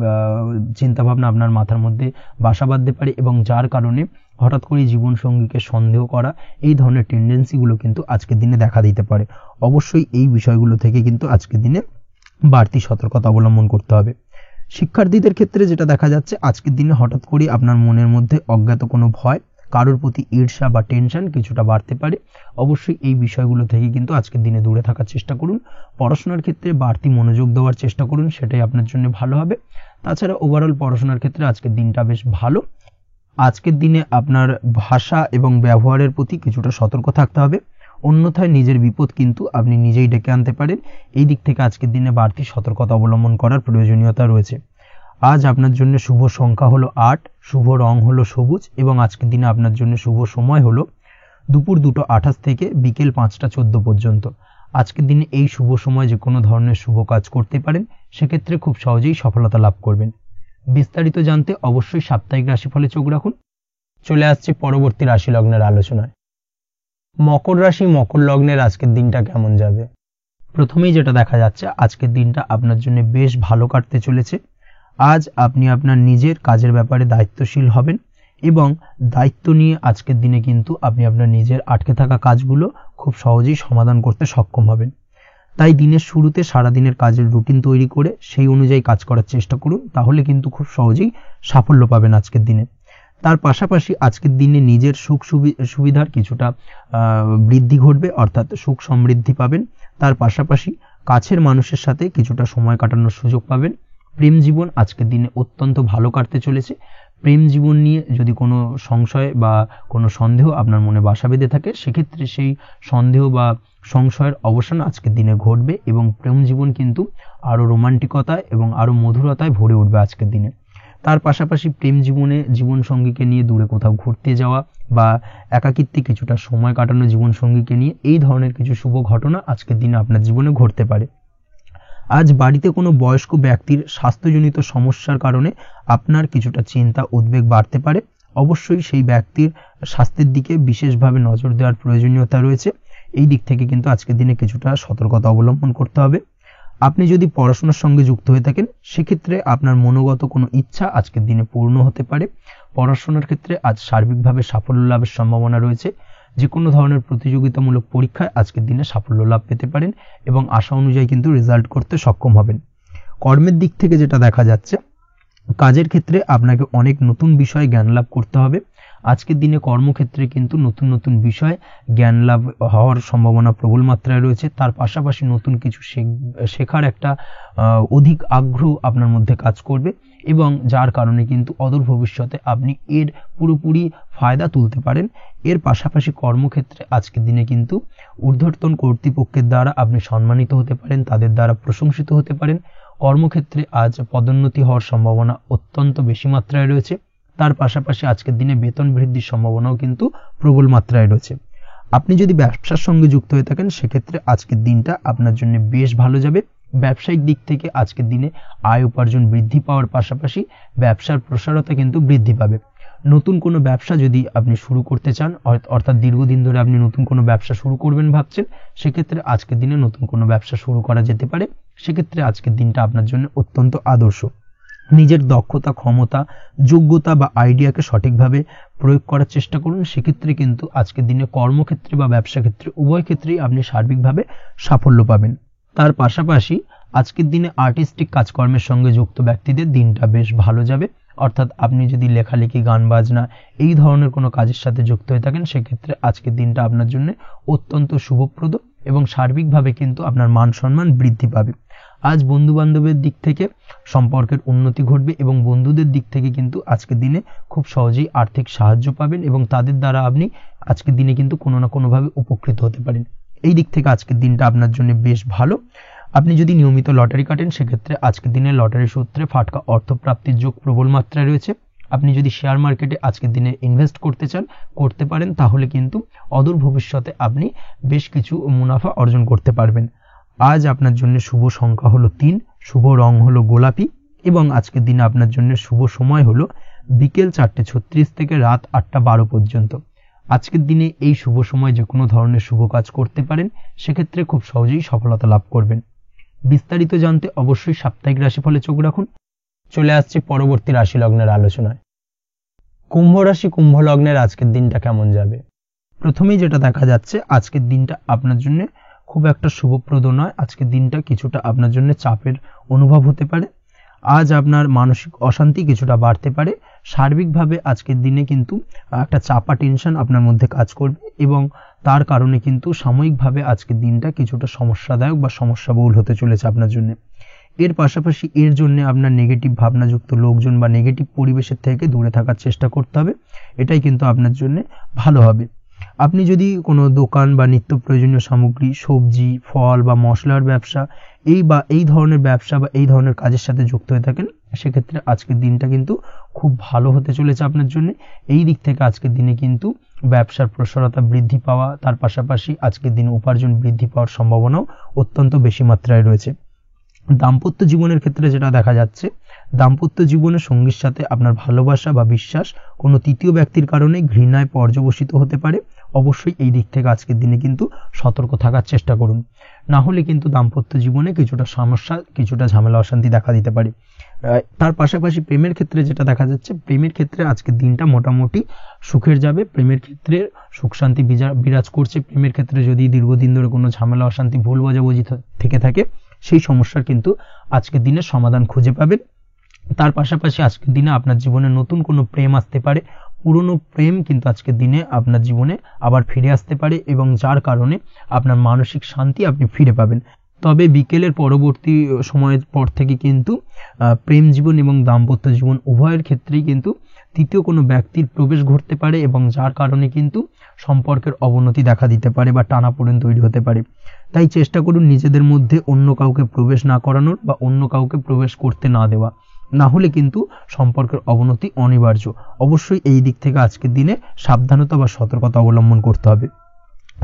চিন্তাভাবনা আপনার মাথার মধ্যে বাসা বাঁধতে পারে এবং যার কারণে হঠাৎ করে জীবনসঙ্গীকে সন্দেহ করা এই ধরনের টেন্ডেন্সিগুলো কিন্তু আজকের দিনে দেখা দিতে পারে। অবশ্যই এই বিষয়গুলো থেকে কিন্তু আজকের দিনে বাড়তি সতর্কতা অবলম্বন করতে হবে। শিক্ষার্থীদের ক্ষেত্রে যেটা দেখা যাচ্ছে, আজকের দিনে হঠাৎ করে আপনার মনের মধ্যে অজ্ঞাত কোনো ভয়, কারোর প্রতি ঈর্ষা বা টেনশন কিছুটা বাড়তে পারে। অবশ্যই এই বিষয়গুলো থেকে কিন্তু আজকের দিনে দূরে থাকার চেষ্টা করুন। পড়াশোনার ক্ষেত্রে বাড়তি মনোযোগ দেওয়ার চেষ্টা করুন, সেটাই আপনার জন্য ভালো হবে। তাছাড়া ওভারঅল পড়াশোনার ক্ষেত্রে আজকের দিনটা বেশ ভালো। আজকের দিনে আপনার ভাষা এবং ব্যবহারের প্রতি কিছুটা সতর্ক থাকতে হবে, অন্যথায় নিজের বিপদ কিন্তু আপনি নিজেই ডেকে আনতে পারেন। এই দিক থেকে আজকের দিনে বাড়তি সতর্কতা অবলম্বন করার প্রয়োজনীয়তা রয়েছে। আজ আপনার জন্য শুভ সংখ্যা হলো 8, শুভ রং হলো সবুজ এবং আজকের দিনে আপনার জন্য শুভ সময় হলো দুপুর 2:28 থেকে বিকেল 5:14 পর্যন্ত। আজকের দিনে এই শুভ সময় যে কোনো ধরনের শুভ কাজ করতে পারেন, সেক্ষেত্রে খুব সহজেই সফলতা লাভ করবেন। বিস্তারিত জানতে অবশ্যই সাপ্তাহিক রাশিফলে চোখ রাখুন। চলে আসছে পরবর্তী রাশি লগ্নের আলোচনায়। মকর রাশি মকর লগ্নের আজকের দিনটা কেমন যাবে? প্রথমেই যেটা দেখা যাচ্ছে, আজকের দিনটা আপনার জন্য বেশ ভালো কাটতে চলেছে। আজ আপনি আপনার নিজের কাজের ব্যাপারে দায়িত্বশীল হবেন এবং দায়িত্ব নিয়ে আজকের দিনে কিন্তু আপনি আপনার নিজের আটকে থাকা কাজগুলো খুব সহজেই সমাধান করতে সক্ষম হবেন। তাই দিনের শুরুতে সারাদিনের কাজের রুটিন তৈরি করে সেই অনুযায়ী কাজ করার চেষ্টা করুন, তাহলে কিন্তু খুব সহজেই সাফল্য পাবেন আজকের দিনে। তার পাশাপাশি আজকের দিনে নিজের সুখ সুবিধার কিছুটা বৃদ্ধি ঘটবে, অর্থাৎ সুখ সমৃদ্ধি পাবেন। তার পাশাপাশি কাছের মানুষের সাথে কিছুটা সময় কাটানোর সুযোগ পাবেন। প্রেম জীবন আজকের দিনে অত্যন্ত ভালো কাটতে চলেছে। প্রেম জীবন নিয়ে যদি কোনো সংশয় বা কোনো সন্দেহ আপনার মনে বাসা বেঁধে থাকে, সেক্ষেত্রে সেই সন্দেহ বা সংশয়ের অবসান আজকের দিনে ঘটবে এবং প্রেম জীবন কিন্তু আরও রোমান্টিকতায় এবং আরও মধুরতায় ভরে উঠবে আজকের দিনে। তার পাশাপাশি প্রেম জীবনে জীবনসঙ্গীকে নিয়ে দূরে কোথাও ঘুরতে যাওয়া বা একাকিত্বে কিছুটা সময় কাটানো জীবনসঙ্গীকে নিয়ে, এই ধরনের কিছু শুভ ঘটনা আজকের দিনে আপনার জীবনে ঘটতে পারে। আজ বাড়িতে কোনো বয়স্ক ব্যক্তির স্বাস্থ্যজনিত সমস্যার কারণে আপনার কিছুটা চিন্তা উদ্বেগ বাড়তে পারে। অবশ্যই সেই ব্যক্তির স্বাস্থ্যের দিকে বিশেষভাবে নজর দেওয়ার প্রয়োজনীয়তা রয়েছে। এই দিক থেকে কিন্তু আজকের দিনে কিছুটা সতর্কতা অবলম্বন করতে হবে। আপনি যদি পড়াশোনার সঙ্গে যুক্ত হয়ে থাকেন, সেক্ষেত্রে আপনার মনোগত কোনো ইচ্ছা আজকের দিনে পূর্ণ হতে পারে। পড়াশোনার ক্ষেত্রে আজ সার্বিকভাবে সাফল্য লাভের সম্ভাবনা রয়েছে। যে কোনো ধরনের প্রতিযোগিতামূলক পরীক্ষায় আজকের দিনে সাফল্য লাভ পেতে পারেন এবং আশা অনুযায়ী কিন্তু রেজাল্ট করতে সক্ষম হবেন। কর্মের দিক থেকে যেটা দেখা যাচ্ছে, কাজের ক্ষেত্রে আপনাকে অনেক নতুন বিষয়ে জ্ঞান লাভ করতে হবে। আজকের দিনে কর্মক্ষেত্রে কিন্তু নতুন নতুন বিষয় জ্ঞান লাভ হওয়ার সম্ভাবনা প্রবল মাত্রায় রয়েছে। তার পাশাপাশি নতুন কিছু শেখার একটা অধিক আগ্রহ আপনার মধ্যে কাজ করবে এবং যার কারণে কিন্তু অদূর ভবিষ্যতে আপনি এর পুরোপুরি ফায়দা তুলতে পারেন। এর পাশাপাশি কর্মক্ষেত্রে আজকের দিনে কিন্তু ঊর্ধ্বতন কর্তৃপক্ষের দ্বারা আপনি সম্মানিত হতে পারেন, তাদের দ্বারা প্রশংসিত হতে পারেন। কর্মক্ষেত্রে আজ পদোন্নতি হওয়ার সম্ভাবনা অত্যন্ত বেশি মাত্রায় রয়েছে। তার পাশাপাশি আজকের দিনে বেতন বৃদ্ধির সম্ভাবনাও কিন্তু প্রবল মাত্রায় রয়েছে। আপনি যদি ব্যবসার সঙ্গে যুক্ত হয়ে থাকেন, সেক্ষেত্রে আজকের দিনটা আপনার জন্য বেশ ভালো যাবে। ব্যবসায়িক দিক থেকে আজকের দিনে আয় উপার্জন বৃদ্ধি পাওয়ার পাশাপাশি ব্যবসার প্রসারতা কিন্তু বৃদ্ধি পাবে। নতুন কোনো ব্যবসা যদি আপনি শুরু করতে চান, অর্থাৎ দীর্ঘদিন ধরে আপনি নতুন কোনো ব্যবসা শুরু করবেন ভাবছেন, সেক্ষেত্রে আজকের দিনে নতুন কোনো ব্যবসা শুরু করা যেতে পারে। সেক্ষেত্রে আজকের দিনটা আপনার জন্য অত্যন্ত আদর্শ। নিজের দক্ষতা, ক্ষমতা, যোগ্যতা বা আইডিয়াকে সঠিকভাবে প্রয়োগ করার চেষ্টা করুন। সেক্ষেত্রে কিন্তু আজকের দিনে কর্মক্ষেত্রে বা ব্যবসা ক্ষেত্রে উভয় ক্ষেত্রেই আপনি সার্বিকভাবে সাফল্য পাবেন। তার পাশাপাশি আজকের দিনে আর্টিস্টিক কাজকর্মের সঙ্গে যুক্ত ব্যক্তিদের দিনটা বেশ ভালো যাবে। অর্থাৎ আপনি যদি লেখালেখি, গান বাজনা এই ধরনের কোনো কাজের সাথে যুক্ত হয়ে থাকেন, সেক্ষেত্রে আজকের দিনটা আপনার জন্য অত্যন্ত শুভপ্রদ এবং সার্বিকভাবে কিন্তু আপনার মান সম্মান বৃদ্ধি পাবে। আজ বন্ধু বান্ধবের দিক থেকে সম্পর্কের উন্নতি ঘটবে এবং বন্ধুদের দিক থেকে কিন্তু আজকের দিনে খুব সহজেই আর্থিক সাহায্য পাবেন এবং তাদের দ্বারা আপনি আজকের দিনে কিন্তু কোনো না কোনোভাবে উপকৃত হতে পারেন। এই দিক থেকে আজকের দিনটা আপনার জন্য বেশ ভালো। আপনি যদি নিয়মিত লটারি কাটেন, সেক্ষেত্রে আজকের দিনে লটারি সূত্রে ফাটকা অর্থপ্রাপ্তির যোগ প্রবল মাত্রায় রয়েছে। আপনি যদি শেয়ার মার্কেটে আজকের দিনে ইনভেস্ট করতে চান, করতে পারেন, তাহলে কিন্তু অদূর ভবিষ্যতে আপনি বেশ কিছু মুনাফা অর্জন করতে পারবেন। আজ আপনার জন্য শুভ সংখ্যা হলো 3, শুভ রং হলো গোলাপি এবং আজকের দিনে আপনার জন্য শুভ সময় হলো বিকেল 4:36 থেকে রাত 8:12 পর্যন্ত। আজকের দিনে এই শুভ সময় যে কোনো ধরনের শুভ কাজ করতে পারেন, সেক্ষেত্রে খুব সহজেই সফলতা লাভ করবেন। বিস্তারিত জানতে অবশ্যই সাপ্তাহিক রাশিফলে চোখ রাখুন। চলে আসছে পরবর্তী রাশি লগ্নের আলোচনায়। কুম্ভ রাশি কুম্ভ লগ্নের আজকের দিনটা কেমন যাবে? প্রথমেই যেটা দেখা যাচ্ছে, আজকের দিনটা আপনার জন্য খুব একটা শুভপ্রদ নয়। আজকের দিনটা কিছুটা আপনার জন্য চাপের অনুভব হতে পারে। আজ আপনার মানসিক অশান্তি কিছুটা বাড়তে পারে। সার্বিকভাবে আজকের দিনে কিন্তু একটা চাপা টেনশন আপনার মধ্যে কাজ করবে এবং তার কারণে কিন্তু সাময়িকভাবে আজকের দিনটা কিছুটা সমস্যাদায়ক বা সমস্যাবহুল হতে চলেছে আপনার জন্য। এর পাশাপাশি এর জন্য আপনার নেগেটিভ ভাবনাযুক্ত লোকজন বা নেগেটিভ পরিবেশের থেকে দূরে থাকার চেষ্টা করতে হবে। এটাই কিন্তু আপনার জন্য ভালো হবে। আপনি যদি কোনো দোকান বা নিত্য প্রয়োজনীয় সামগ্রী, সবজি, ফল বা মশলার ব্যবসা এই ধরনের ব্যবসা বা এই ধরনের কাজের সাথে যুক্ত হয়ে থাকেন, সেক্ষেত্রে আজকের দিনটা কিন্তু খুব ভালো হতে চলেছে আপনার জন্য। এই দিক থেকে আজকের দিনে কিন্তু ব্যবসার প্রসারতা বৃদ্ধি পাওয়া, তার পাশাপাশি আজকের দিনে উপার্জন বৃদ্ধি পাওয়ার সম্ভাবনাও অত্যন্ত বেশি মাত্রায় রয়েছে। দাম্পত্য জীবনের ক্ষেত্রে যেটা দেখা যাচ্ছে, দাম্পত্য জীবনের সঙ্গীর সাথে আপনার ভালোবাসা বা বিশ্বাস কোনো তৃতীয় ব্যক্তির কারণে ঘৃণায় পর্যবসিত হতে পারে। অবশ্যই এই দিক থেকে আজকের দিনে কিন্তু সতর্ক থাকার চেষ্টা করুন, না হলে কিন্তু দাম্পত্য জীবনে কিছুটা সমস্যা, কিছুটা ঝামেলা অশান্তি দেখা দিতে পারে। তার পাশাপাশি প্রেমের ক্ষেত্রে যেটা দেখা যাচ্ছে, প্রেমের ক্ষেত্রে আজকের দিনটা মোটামুটি সুখের যাবে। প্রেমের ক্ষেত্রে সুখ শান্তি বিরাজ করছে। প্রেমের ক্ষেত্রে যদি দীর্ঘদিন ধরে কোনো ঝামেলা অশান্তি ভুল বোঝাবুঝি থেকে থাকে, সেই সমস্যার কিন্তু আজকের দিনে সমাধান খুঁজে পাবেন। তার পাশাপাশি আজকের দিনে আপনার জীবনে নতুন কোনো প্রেম আসতে পারে। পুরনো প্রেম কিন্তু আজকের দিনে আপনার জীবনে আবার ফিরে আসতে পারে এবং যার কারণে আপনার মানসিক শান্তি আপনি ফিরে পাবেন। তবে বিকেলের পরবর্তী সময়ের পর থেকে কিন্তু প্রেম জীবন এবং দাম্পত্য জীবন উভয়ের ক্ষেত্রেই কিন্তু তৃতীয় কোনো ব্যক্তির প্রবেশ ঘটতে পারে এবং যার কারণে কিন্তু সম্পর্কের অবনতি দেখা দিতে পারে বা টানাপোড়েন তৈরি হতে পারে। তাই চেষ্টা করুন নিজেদের মধ্যে অন্য কাউকে প্রবেশ না করানোর বা অন্য কাউকে প্রবেশ করতে না দেওয়া, না হলে কিন্তু সম্পর্কের অবনতি অনিবার্য। অবশ্যই এই দিক থেকে আজকের দিনে সাবধানতা বা সতর্কতা অবলম্বন করতে হবে।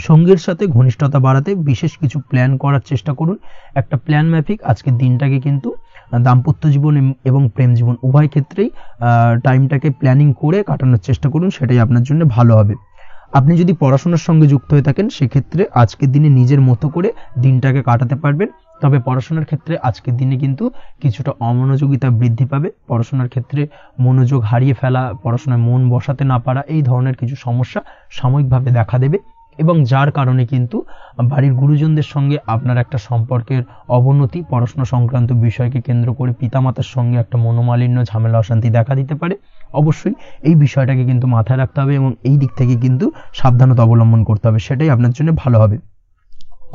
সঙ্গীর সাথে ঘনিষ্ঠতা বাড়াতে বিশেষ কিছু প্ল্যান করার চেষ্টা করুন। একটা প্ল্যান মাফিক আজকের দিনটাকে কিন্তু দাম্পত্য জীবন এবং প্রেম জীবন উভয় ক্ষেত্রেই টাইমটাকে প্ল্যানিং করে কাটানোর চেষ্টা করুন, সেটাই আপনার জন্য ভালো হবে। আপনি যদি পড়াশোনার সঙ্গে যুক্ত হয়ে থাকেন, সেক্ষেত্রে আজকের দিনে নিজের মতো করে দিনটাকে কাটাতে পারবেন। তবে পড়াশোনার ক্ষেত্রে আজকের দিনে কিন্তু কিছুটা অমনোযোগিতা বৃদ্ধি পাবে। পড়াশোনার ক্ষেত্রে মনোযোগ হারিয়ে ফেলা, পড়াশোনায় মন বসাতে না পারা, এই ধরনের কিছু সমস্যা সাময়িকভাবে দেখা দেবে এবং যার কারণে কিন্তু বাড়ির গুরুজনদের সঙ্গে আপনার একটা সম্পর্কের অবনতি, পড়াশোনা সংক্রান্ত বিষয়কে কেন্দ্র করে পিতামাতার সঙ্গে একটা মনোমালিন্য, ঝামেলা অশান্তি দেখা দিতে পারে। অবশ্যই এই বিষয়টাকে কিন্তু মাথায় রাখতে হবে এবং এই দিক থেকে কিন্তু সাবধানতা অবলম্বন করতে হবে, সেটাই আপনার জন্য ভালো হবে।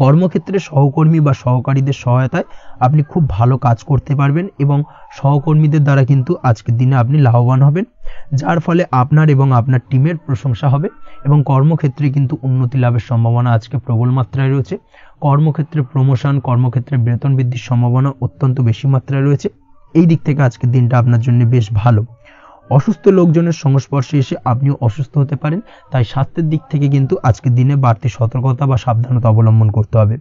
কর্মক্ষেত্রে সহকর্মী বা সহকারীদের সহায়তায় আপনি খুব ভালো কাজ করতে পারবেন এবং সহকর্মীদের দ্বারা কিন্তু আজকের দিনে আপনি লাভবান হবেন, যার ফলে আপনার এবং আপনার টিমের প্রশংসা হবে এবং কর্মক্ষেত্রে কিন্তু উন্নতি লাভের সম্ভাবনা আজকে প্রবল মাত্রায় রয়েছে। কর্মক্ষেত্রে প্রমোশন, কর্মক্ষেত্রে বেতন বৃদ্ধির সম্ভাবনা অত্যন্ত বেশি মাত্রায় রয়েছে। এই দিক থেকে আজকের দিনটা আপনার জন্য বেশ ভালো। অসুস্থ লোকজনের সংস্পর্শে এসে আপনিও অসুস্থ হতে পারেন, তাই স্বাস্থ্যের দিক থেকে কিন্তু আজকের দিনে বাড়তি সতর্কতা বা সাবধানতা অবলম্বন করতে হবে।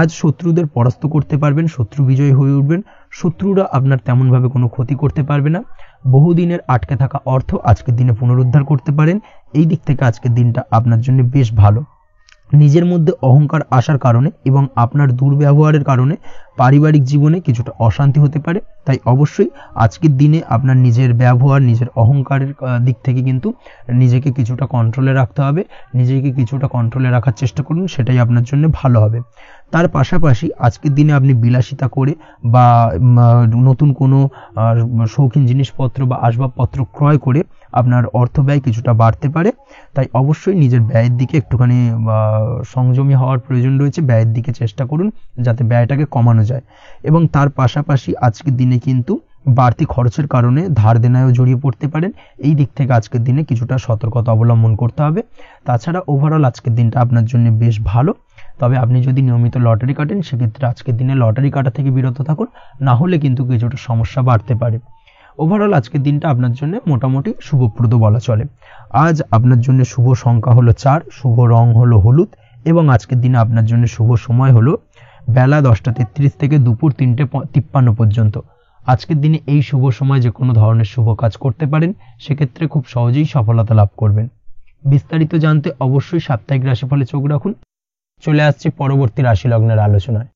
আজ শত্রুদের পরাস্ত করতে পারবেন, শত্রু বিজয়ী হয়ে উঠবেন। শত্রুরা আপনার তেমনভাবে কোনো ক্ষতি করতে পারবে না। বহুদিনের আটকে থাকা অর্থ আজকের দিনে পুনরুদ্ধার করতে পারেন। এই দিক থেকে আজকের দিনটা আপনার জন্য বেশ ভালো। নিজের মধ্যে অহংকার আসার কারণে এবং আপনার দুর্ব্যবহারের কারণে পারিবারিক জীবনে কিছুটা অশান্তি হতে পারে। তাই অবশ্যই আজকের দিনে আপনার নিজের ব্যবহার, নিজের অহংকারের দিক থেকে কিন্তু নিজেকে কিছুটা কন্ট্রোলে রাখতে হবে। নিজেকে কিছুটা কন্ট্রোলে রাখার চেষ্টা করুন, সেটাই আপনার জন্য ভালো হবে। তার পাশাপাশি আজকের দিনে আপনি বিলাসিতা করে বা নতুন কোনো শৌখিন জিনিসপত্র বা আসবাবপত্র ক্রয় করে আপনার অর্থ ব্যয় কিছুটা বাড়তে পারে। তাই অবশ্যই নিজের ব্যয়ের দিকে একটুখানি সংযমী হওয়ার প্রয়োজন রয়েছে। ব্যয়ের দিকে চেষ্টা করুন যাতে ব্যয়টাকে কমানো যায় এবং তার পাশাপাশি আজকের দিনে কিন্তু বাড়তি খরচের কারণে ধার দেনায়ও জড়িয়ে পড়তে পারেন। এই দিক থেকে আজকের দিনে কিছুটা সতর্কতা অবলম্বন করতে হবে। তাছাড়া ওভারঅল আজকের দিনটা আপনার জন্য বেশ ভালো। তবে আপনি যদি নিয়মিত লটারি কাটেন, সেক্ষেত্রে আজকের দিনে লটারি কাটা থেকে বিরত থাকুন, না হলে কিন্তু কিছুটা সমস্যা বাড়তে পারে। ওভারঅল আজকের দিনটা আপনার জন্য মোটামুটি শুভপ্রদ বলা চলে। আজ আপনার জন্য শুভ সংখ্যা হলো 4, শুভ রং হলো হলুদ এবং আজকের দিনে আপনার জন্য শুভ সময় হলো বেলা 10:33 থেকে দুপুর 3:53 পর্যন্ত। আজকের দিনে এই শুভ সময় যে কোনো ধরনের শুভ কাজ করতে পারেন, সেক্ষেত্রে খুব সহজেই সফলতা লাভ করবেন। বিস্তারিত জানতে অবশ্যই সাপ্তাহিক রাশিফলে চোখ রাখুন। চলে আসছে পরবর্তী রাশি লগ্নের আলোচনায়।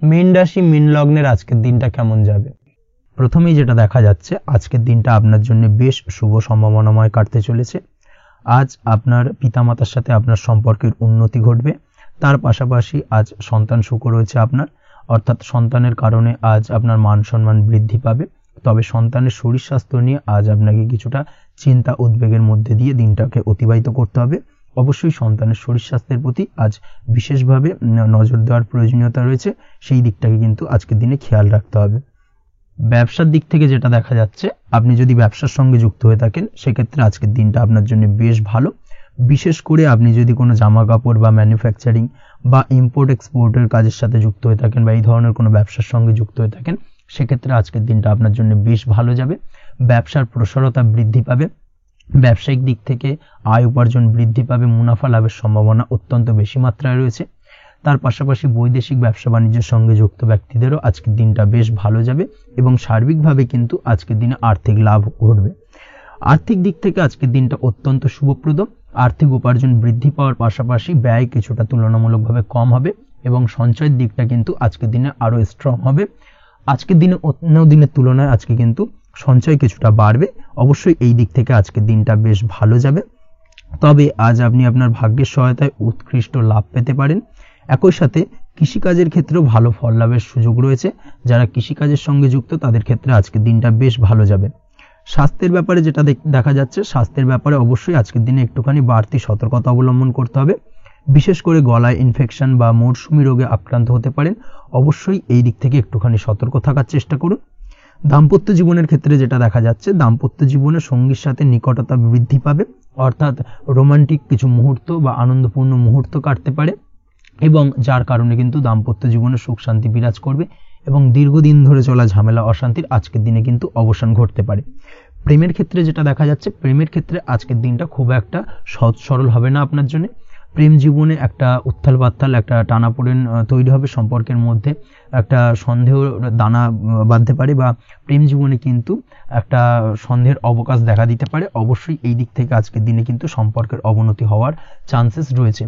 মীন রাশি, মীন লগ্নের আজকের দিনটা কেমন যাবে? প্রথমেই যেটা দেখা যাচ্ছে, আজকের দিনটা আপনার জন্য বেশ শুভ সম্ভাবনাময় কাটতে চলেছে। আজ আপনার পিতামাতার সাথে আপনার সম্পর্কের উন্নতি ঘটবে। তার পাশাপাশি আজ সন্তান সুখ রয়েছে আপনার, অর্থাৎ সন্তানের কারণে আজ আপনার মান সম্মান বৃদ্ধি পাবে। তবে সন্তানের শরীর স্বাস্থ্য নিয়ে আজ আপনাকে কিছুটা চিন্তা উদ্বেগের মধ্যে দিয়ে দিনটাকে অতিবাহিত করতে হবে। অবশ্যই সন্তানের শরীর স্বাস্থ্যের প্রতি আজ বিশেষভাবে নজর দেওয়ার প্রয়োজনীয়তা রয়েছে, সেই দিকটাকে কিন্তু আজকের দিনে খেয়াল রাখতে হবে। ব্যবসার দিক থেকে যেটা দেখা যাচ্ছে, আপনি যদি ব্যবসার সঙ্গে যুক্ত হয়ে থাকেন সেক্ষেত্রে আজকের দিনটা আপনার জন্য বেশ ভালো। বিশেষ করে আপনি যদি কোনো জামা কাপড় বা ম্যানুফ্যাকচারিং বা ইম্পোর্ট এক্সপোর্টের কাজের সাথে যুক্ত হয়ে থাকেন বা এই ধরনের কোনো ব্যবসার সঙ্গে যুক্ত হয়ে থাকেন সেক্ষেত্রে আজকের দিনটা আপনার জন্য বেশ ভালো যাবে। ব্যবসার প্রসারতা বৃদ্ধি পাবে, ব্যবসায়িক দিক থেকে আয় উপার্জন বৃদ্ধি পাবে, মুনাফা লাভের সম্ভাবনা অত্যন্ত বেশি মাত্রায় রয়েছে। তার পাশাপাশি বৈদেশিক ব্যবসা বাণিজ্যের সঙ্গে যুক্ত ব্যক্তিদেরও আজকের দিনটা বেশ ভালো যাবে এবং সার্বিকভাবে কিন্তু আজকের দিনে আর্থিক লাভ ঘটবে। আর্থিক দিক থেকে আজকের দিনটা অত্যন্ত শুভপ্রদ। আর্থিক উপার্জন বৃদ্ধি পাওয়ার পাশাপাশি ব্যয় কিছুটা তুলনামূলকভাবে কম হবে এবং সঞ্চয়ের দিকটা কিন্তু আজকের দিনে আরো স্ট্রং হবে। আজকের দিনে অন্য দিনের তুলনায় আজকে কিন্তু সঞ্চয় কিছুটা বাড়বে। অবশ্যই এই দিক থেকে আজকের দিনটা বেশ ভালো যাবে। তবে আজ আপনি আপনার ভাগ্যের সহায়তায় উৎকৃষ্ট লাভ পেতে পারেন। একই সাথে কৃষিকাজের ক্ষেত্রেও ভালো ফল লাভের সুযোগ রয়েছে। যারা কৃষিকাজের সঙ্গে যুক্ত তাদের ক্ষেত্রে আজকের দিনটা বেশ ভালো যাবে। স্বাস্থ্যের ব্যাপারে যেটা দেখা যাচ্ছে, স্বাস্থ্যের ব্যাপারে অবশ্যই আজকের দিনে একটুখানি বাড়তি সতর্কতা অবলম্বন করতে হবে। বিশেষ করে গলায় ইনফেকশন বা মৌসুমী রোগে আক্রান্ত হতে পারেন, অবশ্যই এই দিক থেকে একটুখানি সতর্ক থাকার চেষ্টা করুন। দাম্পত্য জীবনের ক্ষেত্রে যেটা দেখা যাচ্ছে, দাম্পত্য জীবনে সঙ্গীর সাথে নিকটতা বৃদ্ধি পাবে, অর্থাৎ রোমান্টিক কিছু মুহূর্ত বা আনন্দপূর্ণ মুহূর্ত কাটতে পারে এবং যার কারণে কিন্তু দাম্পত্য জীবনে সুখ শান্তি বিরাজ করবে এবং দীর্ঘদিন ধরে চলা ঝামেলা অশান্তির আজকের দিনে কিন্তু অবসান ঘটতে পারে। প্রেমের ক্ষেত্রে যেটা দেখা যাচ্ছে, প্রেমের ক্ষেত্রে আজকের দিনটা খুব একটা সহজ সরল হবে না আপনার জন্য। প্রেম জীবনে একটা উত্থাল পাত্তাল একটা টানাপোড়েন তৈরি হবে, সম্পর্কের মধ্যে একটা সন্দেহ দানা বাঁধতে পারে বা প্রেম জীবনে কিন্তু একটা সন্দেহের অবকাশ দেখা দিতে পারে। অবশ্যই এই দিক থেকে আজকের দিনে কিন্তু সম্পর্কের অবনতি হওয়ার চান্সেস রয়েছে।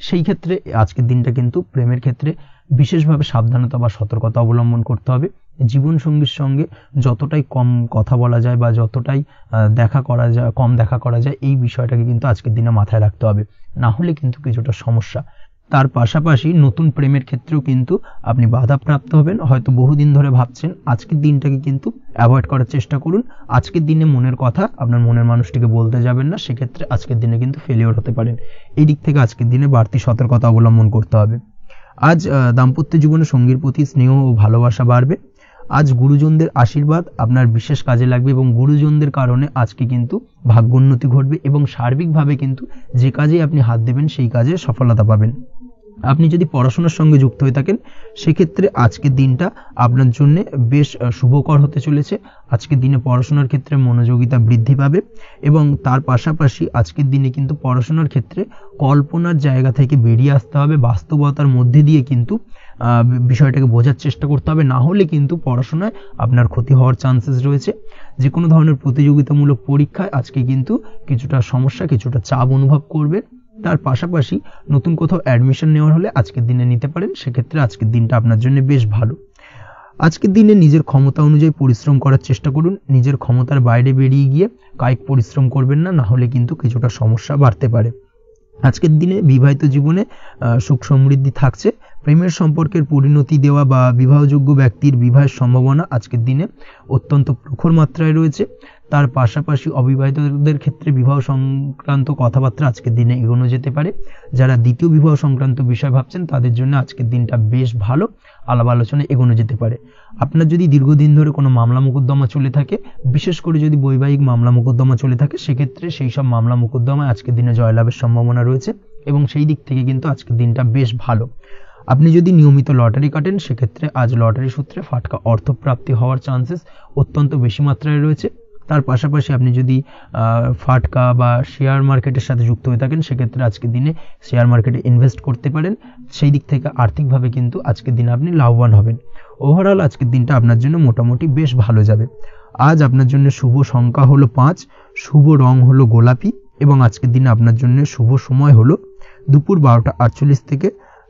সেই ক্ষেত্রে আজকের দিনটা কিন্তু প্রেমের ক্ষেত্রে বিশেষভাবে সাবধানতা বা সতর্কতা অবলম্বন করতে হবে। জীবন সঙ্গীর সঙ্গে যতটাই কম কথা বলা যায় বা যতটাই কম দেখা করা যায় এই বিষয়টাকে কিন্তু আজকের দিনে মাথায় রাখতে হবে, না হলে কিন্তু কিছুটা সমস্যা। তার পাশাপাশি নতুন প্রেমের ক্ষেত্রেও কিন্তু আপনি বাধাপ্রাপ্ত হবেন। হয়তো বহুদিন ধরে ভাবছেন, আজকের দিনটাকে কিন্তু অ্যাভয়েড করার চেষ্টা করুন। আজকের দিনে মনের কথা আপনার মনের মানুষটিকে বলতে যাবেন না, সেক্ষেত্রে আজকের দিনে কিন্তু ফেলিওর হতে পারেন। এই দিক থেকে আজকের দিনে বাড়তি সতর্কতা অবলম্বন করতে হবে। আজ দাম্পত্য জীবনে সঙ্গীর প্রতি স্নেহ ও ভালোবাসা বাড়বে। আজ গুরুজনদের আশীর্বাদ আপনার বিশেষ কাজে লাগবে এবং গুরুজনদের কারণে আজকে কিন্তু ভাগ্যোন্নতি ঘটবে এবং সার্বিকভাবে কিন্তু যে কাজে আপনি হাত দেবেন সেই কাজে সফলতা পাবেন। আপনি যদি পড়াশোনার সঙ্গে যুক্ত হয়ে থাকেন সেক্ষেত্রে আজকের দিনটা আপনার জন্য বেশ শুভকর হতে চলেছে। আজকের দিনে পড়াশোনার ক্ষেত্রে মনোযোগিতা বৃদ্ধি পাবে এবং তার পাশাপাশি আজকের দিনে কিন্তু পড়াশোনার ক্ষেত্রে কল্পনার জায়গা থেকে বেরিয়ে আসতে হবে, বাস্তবতার মধ্যে দিয়ে কিন্তু বিষয়টাকে বোঝার চেষ্টা করতে হবে, না হলে কিন্তু পড়াশোনায় আপনার ক্ষতি হওয়ার চান্সেস রয়েছে। যে কোনো ধরনের প্রতিযোগিতামূলক পরীক্ষায় আজকে কিন্তু কিছুটা সমস্যা, কিছুটা চাপ অনুভব করবেন। তার পাশাপাশি নতুন কোথাও অ্যাডমিশন নেওয়ার হলে আজকের দিনে নিতে পারেন, সেক্ষেত্রে আজকের দিনটা আপনার জন্য বেশ ভালো। আজকের দিনে নিজের ক্ষমতা অনুযায়ী পরিশ্রম করার চেষ্টা করুন। নিজের ক্ষমতার বাইরে বেরিয়ে গিয়ে কায়িক পরিশ্রম করবেন না, না হলে কিন্তু কিছুটা সমস্যা বাড়তে পারে। আজকের দিনে বিবাহিত জীবনে সুখ সমৃদ্ধি থাকছে। প্রেমের সম্পর্কের পরিণতি দেওয়া বা বিবাহযোগ্য ব্যক্তির বিবাহের সম্ভাবনা আজকের দিনে অত্যন্ত প্রখর মাত্রায় রয়েছে। তার পাশাপাশি অবিবাহিতদের ক্ষেত্রে বিবাহ সংক্রান্ত কথাবার্তা আজকের দিনে এগোনো যেতে পারে। যারা দ্বিতীয় বিবাহ সংক্রান্ত বিষয় ভাবছেন তাদের জন্য আজকের দিনটা বেশ ভালো, আলাপ আলোচনা এগোনো যেতে পারে। আপনার যদি দীর্ঘদিন ধরে কোনো মামলা মোকদ্দমা চলে থাকে, বিশেষ করে যদি বৈবাহিক মামলা মোকদ্দমা চলে থাকে, সেক্ষেত্রে সেই সব মামলা মোকদ্দমায় আজকের দিনে জয়লাভের সম্ভাবনা রয়েছে এবং সেই দিক থেকে কিন্তু আজকের দিনটা বেশ ভালো। আপনি যদি নিয়মিত লটারি কাটেন সেক্ষেত্রে আজ লটারি সূত্রে ফাটকা অর্থপ্রাপ্তি হওয়ার চান্সেস অত্যন্ত বেশি মাত্রায় রয়েছে। তার পাশাপাশি আপনি যদি ফাটকা বা শেয়ার মার্কেটের সাথে যুক্ত হয়ে থাকেন সেক্ষেত্রে আজকের দিনে শেয়ার মার্কেটে ইনভেস্ট করতে পারেন। সেই দিক থেকে আর্থিকভাবে কিন্তু আজকের দিনে আপনি লাভবান হবেন। ওভারঅল আজকের দিনটা আপনার জন্য মোটামুটি বেশ ভালো যাবে। আজ আপনার জন্য শুভ সংখ্যা হলো 5, শুভ রং হলো গোলাপি এবং আজকের দিনে আপনার জন্য শুভ সময় হলো দুপুর 12:48 থেকে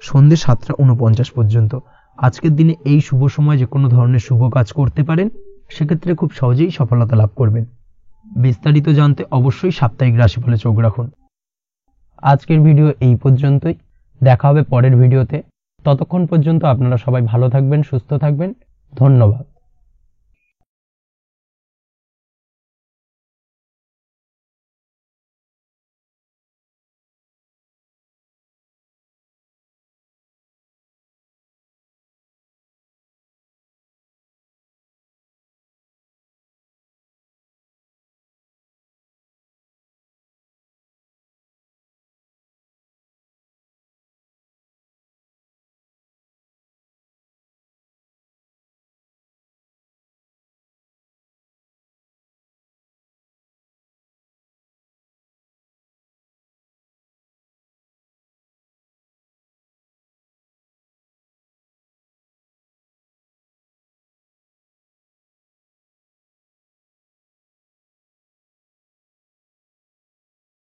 সন্ধ্যে 7:49 পর্যন্ত। আজকের দিনে এই শুভ সময় যে কোনো ধরনের শুভ কাজ করতে পারেন, সেক্ষেত্রে খুব সহজেই সফলতা লাভ করবেন। বিস্তারিত জানতে অবশ্যই সাপ্তাহিক রাশিফলে চোখ রাখুন। আজকের ভিডিও এই পর্যন্তই। দেখা হবে পরের ভিডিওতে। ততক্ষণ পর্যন্ত আপনারা সবাই ভালো থাকবেন, সুস্থ থাকবেন। ধন্যবাদ।